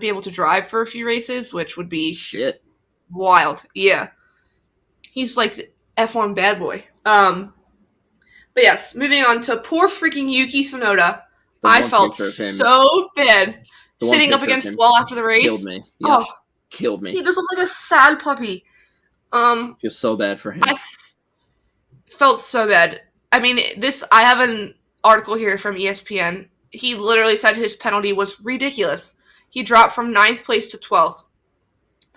be able to drive for a few races, which would be Shit. wild. Yeah, he's like F1 bad boy. But yes, moving on to poor freaking Yuki Tsunoda. I felt so bad sitting up against the wall after the race. Killed me. Yeah. Killed me. He just looked like a sad puppy. I feel so bad for him. I felt so bad. I mean, I have an article here from ESPN. He literally said his penalty was ridiculous. He dropped from 9th place to 12th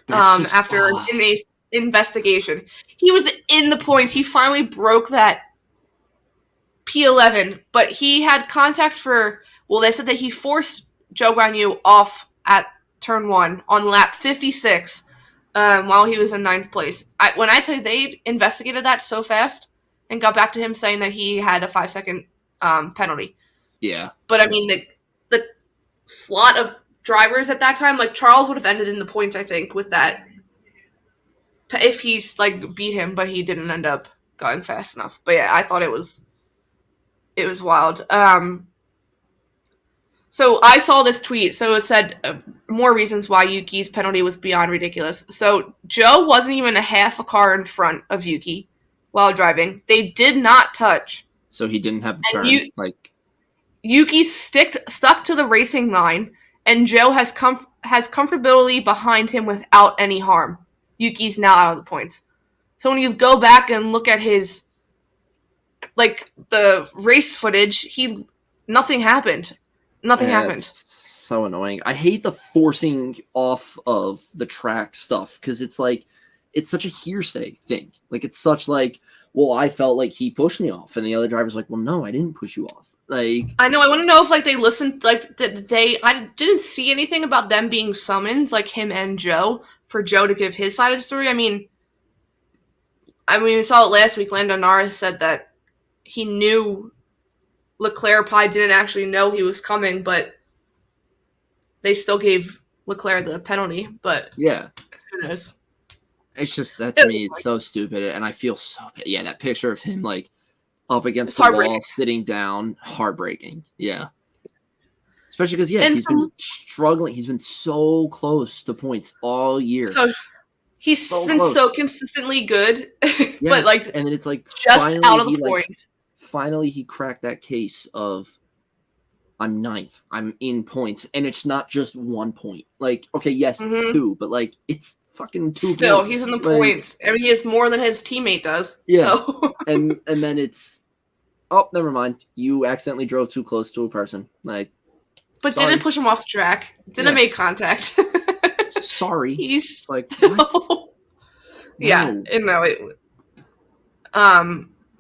after an investigation. He was in the points. He finally broke that P11, but he had contact they said that he forced Zhou Guanyu off at turn 1 on lap 56 while he was in 9th place. When I tell you they investigated that so fast and got back to him saying that he had a 5-second penalty. Yeah. But I mean, the slot of drivers at that time, like Charles would have ended in the points, I think, with that. If he's like beat him, but he didn't end up going fast enough. But yeah, I thought it was wild. So I saw this tweet. So it said more reasons why Yuki's penalty was beyond ridiculous. So Joe wasn't even a half a car in front of Yuki while driving. They did not touch. So he didn't have the turn. Yuki stuck to the racing line, and Joe has comfortably behind him without any harm. Yuki's now out of the points. So when you go back and look at his like the race footage, nothing happened. Nothing happened. It's so annoying. I hate the forcing off of the track stuff because it's like it's such a hearsay thing. Like it's such like, well, I felt like he pushed me off, and the other driver's like, well, no, I didn't push you off. Like I know. I want to know if like they listened. Like did they? I didn't see anything about them being summoned, like him and Joe, for Joe to give his side of the story. I mean, we saw it last week. Lando Norris said that he knew Leclerc probably didn't actually know he was coming, but they still gave Leclerc the penalty. But yeah, who knows? It's just that to me is so stupid, and I feel so bad. Yeah, that picture of him like up against the wall, sitting down, heartbreaking. Yeah, especially because he's been struggling. He's been so close to points all year. So he's been close. So consistently good, yes, but like, and then it's like just out of the point. Finally, he cracked that case of I'm ninth, I'm in points, and it's not just 1 point. Like, okay, yes, it's 2, but like it's fucking 2 Still, points. he's in the points. I mean, he has more than his teammate does. Yeah, so. and then it's never mind. You accidentally drove too close to a person. Like, but sorry. Didn't push him off the track. Didn't make contact. Sorry. He's like what? No. Yeah, no.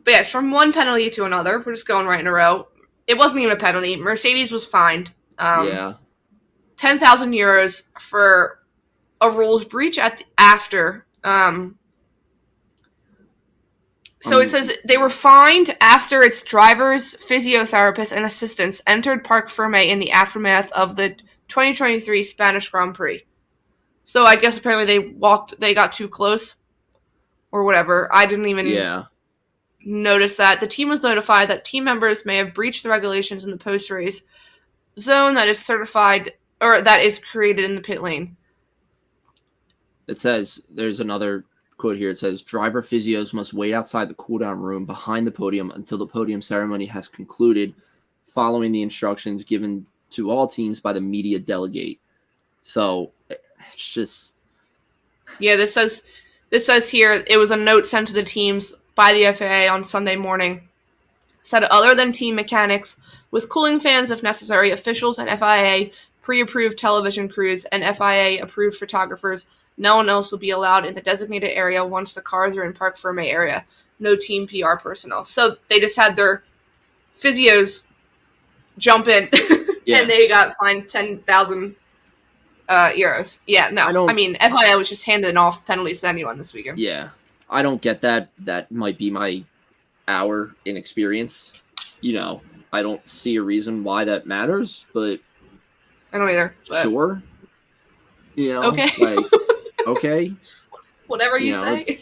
But yes, from one penalty to another, we're just going right in a row. It wasn't even a penalty. Mercedes was fined. €10,000 for a rules breach after. So it says they were fined after its drivers, physiotherapists, and assistants entered Parc Fermé in the aftermath of the 2023 Spanish Grand Prix. So I guess apparently they got too close or whatever. I didn't even notice that. The team was notified that team members may have breached the regulations in the post-race zone that is certified or that is created in the pit lane. It says, there's another quote here. It says, driver physios must wait outside the cooldown room behind the podium until the podium ceremony has concluded, following the instructions given to all teams by the media delegate. So it's just... Yeah, this says here, it was a note sent to the teams by the FAA on Sunday morning. It said, other than team mechanics, with cooling fans if necessary, officials and FIA pre-approved television crews and FIA-approved photographers, no one else will be allowed in the designated area once the cars are in Parc Fermé area. No team PR personnel. So they just had their physios jump in, and they got fined 10,000 euros. Yeah, no. I mean, FIA was just handing off penalties to anyone this weekend. Yeah. I don't get that. That might be my hour inexperience. I don't see a reason why that matters, but I don't either. But... Sure. Okay. Okay. Whatever you say.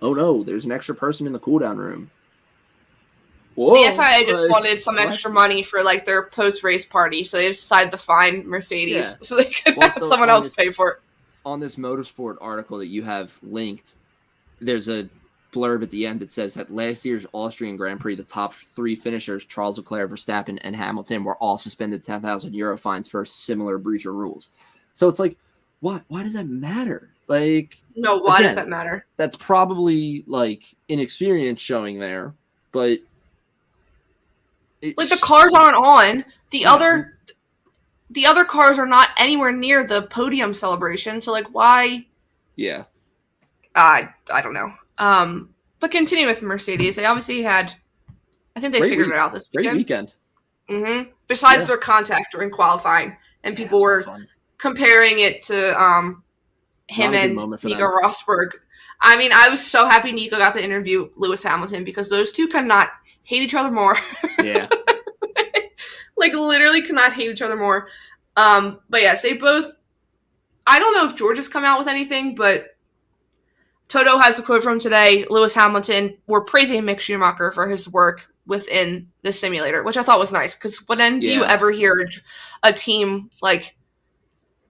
Oh no, there's an extra person in the cooldown room. Whoa, the FIA just wanted some extra money for like their post-race party, so they decided to fine Mercedes so they could have someone else pay for it. On this motorsport article that you have linked, there's a blurb at the end that says that last year's Austrian Grand Prix, the top 3 finishers, Charles Leclerc, Verstappen, and Hamilton, were all suspended €10,000 fines for similar breach of rules. So it's like, why does that matter? Like, no, why does that matter? That's probably like inexperience showing there, but like the cars aren't on. The other cars are not anywhere near the podium celebration, so like why? Yeah. I don't know. But continue with Mercedes. They obviously had, I think they figured it out this weekend. Great weekend. Mm-hmm. Besides their contact during qualifying, and people were comparing it to him and Nico Rosberg. I mean, I was so happy Nico got to interview Lewis Hamilton because those two could not hate each other more. Yeah. Like literally could not hate each other more. But yes, they both. I don't know if George has come out with anything, but Toto has a quote from today. Lewis Hamilton were praising Mick Schumacher for his work within the simulator, which I thought was nice. Because when do you ever hear a team like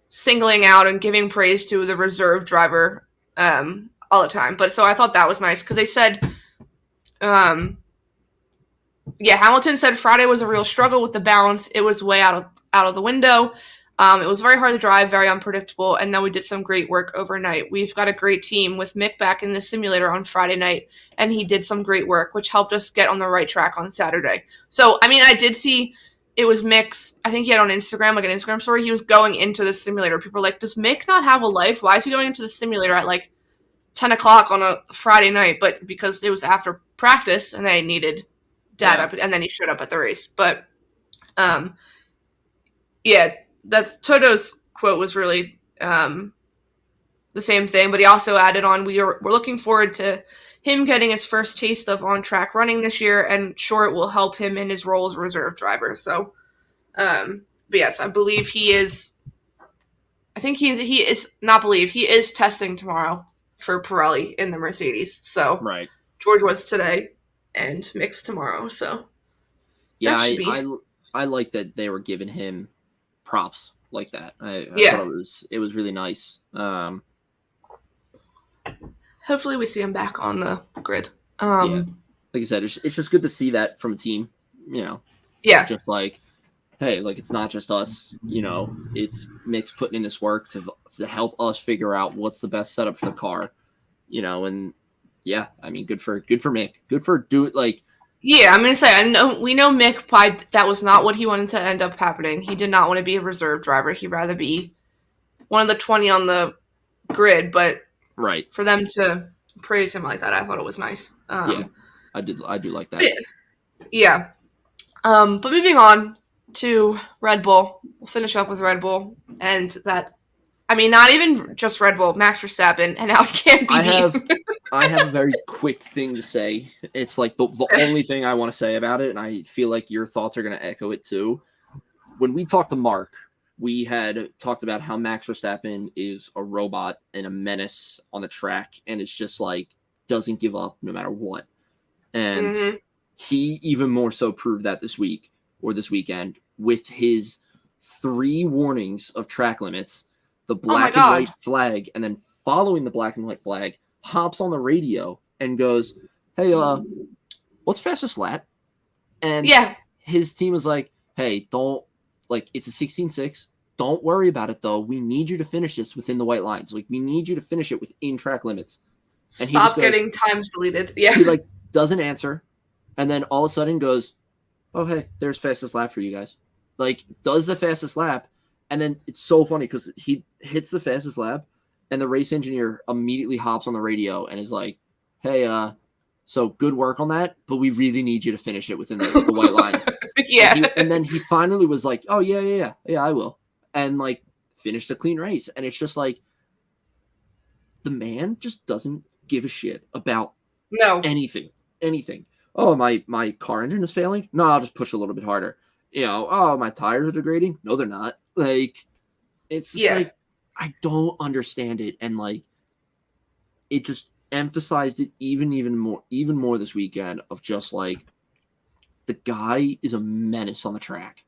singling out and giving praise to the reserve driver all the time? But so I thought that was nice because they said, Hamilton said Friday was a real struggle with the balance. It was way out of the window. It was very hard to drive, very unpredictable, and then we did some great work overnight. We've got a great team with Mick back in the simulator on Friday night, and he did some great work, which helped us get on the right track on Saturday. So, I mean, I did see it was Mick's, I think he had on Instagram, like an Instagram story, he was going into the simulator. People were like, does Mick not have a life? Why is he going into the simulator at like 10 o'clock on a Friday night? But because it was after practice and they needed data, and then he showed up at the race. But, yeah, that's Toto's quote was really the same thing, but he also added on, we're looking forward to him getting his first taste of on-track running this year, and sure, it will help him in his role as a reserve driver. So, but yes, I believe he is testing tomorrow for Pirelli in the Mercedes. So, Right. George was today, and Mick's tomorrow. So, yeah, I like that they were giving him props like that. I thought it was really nice. Hopefully we see him back on the grid. Yeah. Like I said, it's just good to see that from a team, Yeah. Just like, hey, like it's not just us, it's Mick's putting in this work to help us figure out what's the best setup for the car, and yeah, I mean, good for Mick. Good for Yeah, I'm gonna say we know Mick probably that was not what he wanted to end up happening. He did not want to be a reserve driver. He'd rather be one of the 20 on the grid, but right. For them to praise him like that, I thought it was nice. Yeah, I do like that. Yeah. But moving on to Red Bull, we'll finish up with Red Bull, and that, I mean, not even just Red Bull, Max Verstappen, and how he can't be beat. I have a very quick thing to say. It's like the only thing I want to say about it, and I feel like your thoughts are going to echo it too. When we talked to Mark, we had talked about how Max Verstappen is a robot and a menace on the track, and it's just like doesn't give up no matter what. And he even more so proved that this weekend with his 3 warnings of track limits, the black and white flag, and then following the black and white flag, hops on the radio and goes, "Hey, what's fastest lap?" And his team was like, "Hey, don't, like, it's a 16.6. Don't worry about it, though. We need you to finish this within the white lines. Like, we need you to finish it within track limits." And Stop getting times deleted. Yeah. He, like, doesn't answer. And then all of a sudden goes, "Oh, hey, there's fastest lap for you guys." Like, does the fastest lap. And then it's so funny because he hits the fastest lap, and the race engineer immediately hops on the radio and is like, "Hey, so good work on that, but we really need you to finish it within the white lines." Yeah. And then he finally was like, "Oh, yeah, I will." And, like, finished a clean race. And it's just like, the man just doesn't give a shit about anything. Oh, my car engine is failing? No, I'll just push a little bit harder. Oh, my tires are degrading? No, they're not. Like, it's just like, I don't understand it. And, like, it just emphasized it even more this weekend of just, like, the guy is a menace on the track,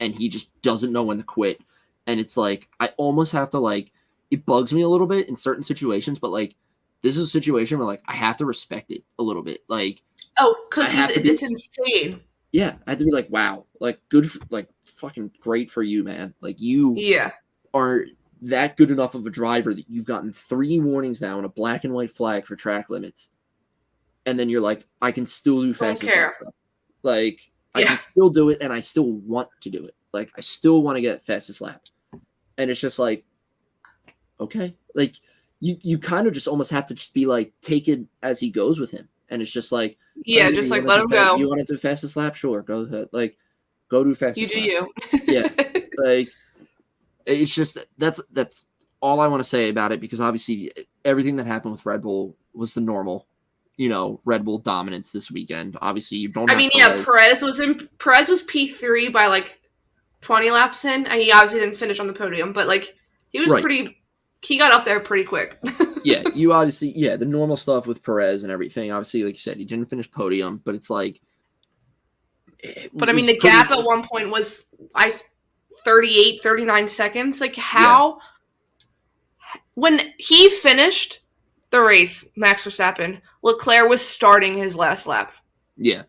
and he just doesn't know when to quit. And it's like, I almost have to, like, it bugs me a little bit in certain situations, but, like, this is a situation where, like, I have to respect it a little bit. Like, because it's insane. Yeah, I have to be like, wow, like, good, like, fucking great for you, man. Like, you are that good enough of a driver that you've gotten 3 warnings now and a black and white flag for track limits. And then you're like, I can still do fastest lap. Like, I can still do it, and I still want to do it. Like, I still want to get fastest lap. And it's just like, okay. Like, you kind of just almost have to just be like, take it as he goes with him. And it's just like, just like, let him go. You want to do fastest lap? Sure, go ahead. Like, go do fastest lap. You. Yeah. Like, it's just, that's all I want to say about it, because obviously everything that happened with Red Bull was the normal, Red Bull dominance this weekend. Obviously, you don't have Perez was P3 by like 20 laps in, and he obviously didn't finish on the podium, but like he was he got up there pretty quick. Yeah, you obviously, the normal stuff with Perez and everything. Obviously, like you said, he didn't finish podium, but it's like. But I mean, the gap at one point was 38, 39 seconds. Like, how? Yeah. When he finished the race, Max Verstappen, Leclerc was starting his last lap. Yeah.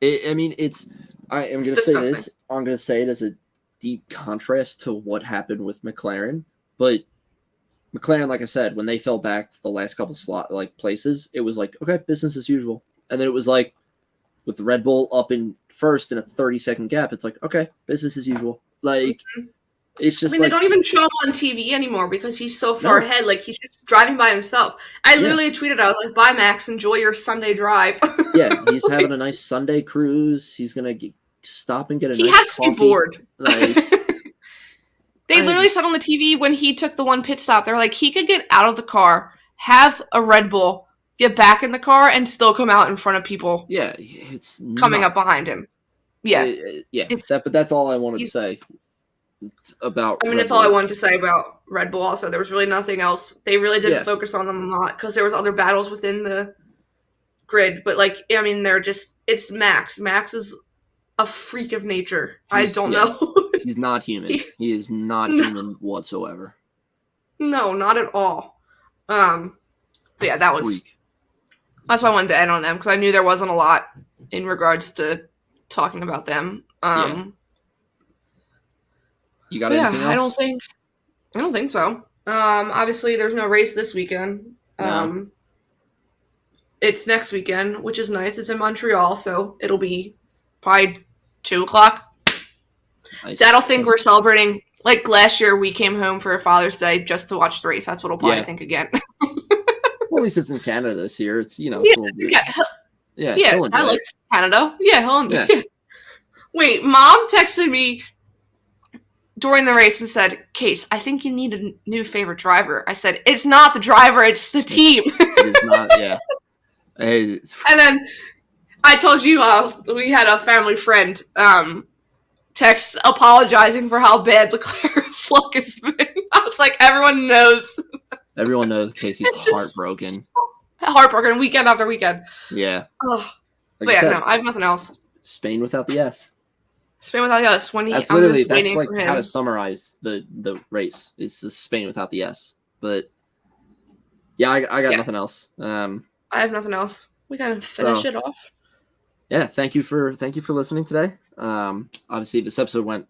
I mean, I'm going to say this. I'm going to say it as deep contrast to what happened with McLaren. But McLaren, like I said, when they fell back to the last couple places, it was like, okay, business as usual. And then it was like with Red Bull up in first in a 30-second gap, it's like, okay, business as usual. Like, it's just they don't even show him on TV anymore because he's so far ahead. Like, he's just driving by himself. I literally tweeted out, like, bye, Max, enjoy your Sunday drive. Yeah, he's having a nice Sunday cruise. He's going to stop and get a nice He has coffee. to be bored. Like, they literally said on the TV when he took the one pit stop, they're like, he could get out of the car, have a Red Bull, get back in the car, and still come out in front of people. Yeah, it's coming up behind him. Yeah. But that's all I wanted to say about I mean, that's all I wanted to say about Red Bull also. There was really nothing else. They really didn't focus on them a lot because there was other battles within the grid. But, like, I mean, it's Max. Max is a freak of nature. I don't know. He's not human. He is not human whatsoever. No, not at all. But yeah, that was... Freak. That's why I wanted to end on them, because I knew there wasn't a lot in regards to talking about them. You got anything else? I don't think so. Obviously, there's no race this weekend. No. It's next weekend, which is nice. It's in Montreal, so it'll be probably 2 o'clock. Nice. That'll think we're celebrating. Like last year, we came home for Father's Day just to watch the race. That's what I'll probably think again. Well, at least it's in Canada this year. It's, it's a little bit. I like Canada. Yeah. Wait, Mom texted me during the race and said, Case, I think you need a new favorite driver. I said, it's not the driver, it's the team. It is not, Hey. And then I told you we had a family friend text apologizing for how bad Leclerc's luck has been. I was like, everyone knows. Everyone knows Casey's heartbroken. Heartbroken weekend after weekend. Yeah. Oh. But no, I have nothing else. Spain without the S. Spain without the S. That's like how to summarize the race. It's the Spain without the S. But yeah, I got nothing else. I have nothing else. We gotta finish it off. Yeah, thank you for listening today. Obviously this episode went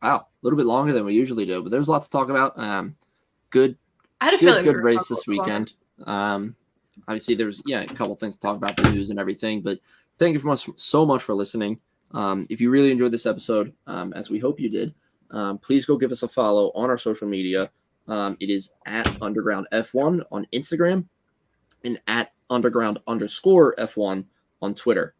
a little bit longer than we usually do, but there's a lot to talk about. Good. I had a feeling good race this weekend. Obviously there's a couple things to talk about, the news and everything, but thank you so much for listening. If you really enjoyed this episode, as we hope you did, please go give us a follow on our social media. It is at Underground F1 on Instagram and at Underground_F1 on Twitter.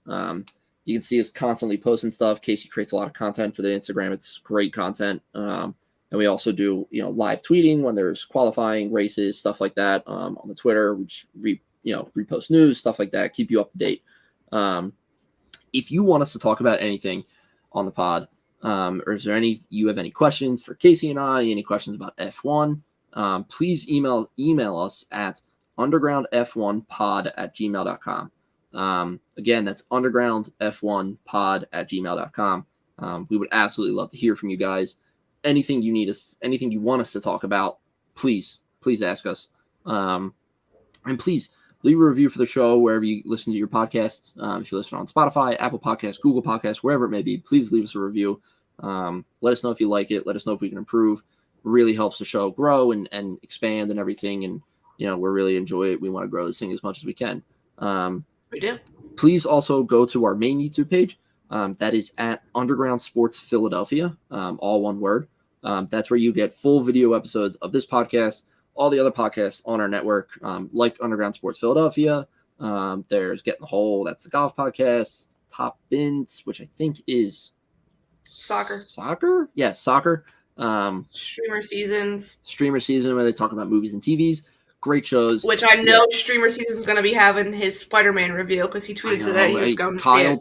You can see us constantly posting stuff. Casey creates a lot of content for the Instagram. It's great content. And we also do, live tweeting when there's qualifying races, stuff like that. On the Twitter, we just repost news, stuff like that. Keep you up to date. If you want us to talk about anything on the pod, or is there you have any questions for Casey and I, any questions about F1, please email us at undergroundf1pod@gmail.com. Again, that's undergroundf1pod@gmail.com. We would absolutely love to hear from you guys. Anything you want us to talk about, please ask us. And please leave a review for the show wherever you listen to your podcasts. If you listen on Spotify, Apple Podcasts, Google Podcasts, wherever it may be, please leave us a review. Let us know if you like it. Let us know if we can improve. It really helps the show grow and expand and everything. And, we really enjoy it. We want to grow this thing as much as we can. We do. Please also go to our main YouTube page. That is at Underground Sports Philadelphia, all one word. That's where you get full video episodes of this podcast, all the other podcasts on our network, like Underground Sports Philadelphia. There's Getting the Hole, that's the golf podcast. Top Bins, which I think is soccer. Yeah, soccer. Streamer Seasons, where they talk about movies and TVs. Great shows. Which I know Streamer Season's going to be having his Spider-Man review because he tweeted today he was going to see it.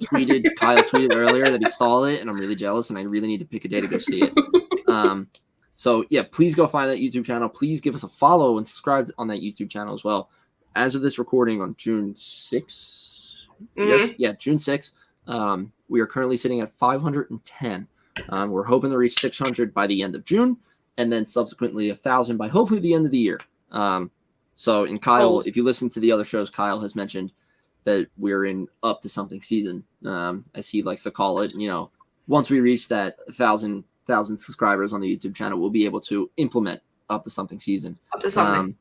Kyle tweeted earlier that he saw it, and I'm really jealous, and I really need to pick a day to go see it. So, yeah, please go find that YouTube channel. Please give us a follow and subscribe on that YouTube channel as well. As of this recording on June 6th, June 6th, we are currently sitting at 510. We're hoping to reach 600 by the end of June, and then subsequently 1,000 by hopefully the end of the year. So, and Kyle, if you listen to the other shows, Kyle has mentioned that we're in up to something season, as he likes to call it. Once we reach that 1,000 1,000 subscribers on the YouTube channel, we'll be able to implement Up to Something season. Up to something.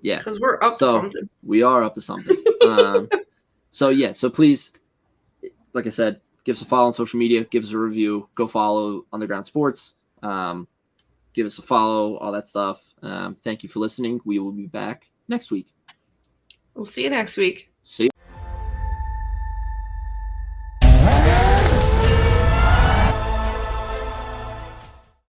Yeah. Because we're up to something. We are up to something. So please, like I said, give us a follow on social media, give us a review, go follow Underground Sports, give us a follow, all that stuff. Thank you for listening. We will be back next week. We'll see you next week. See you.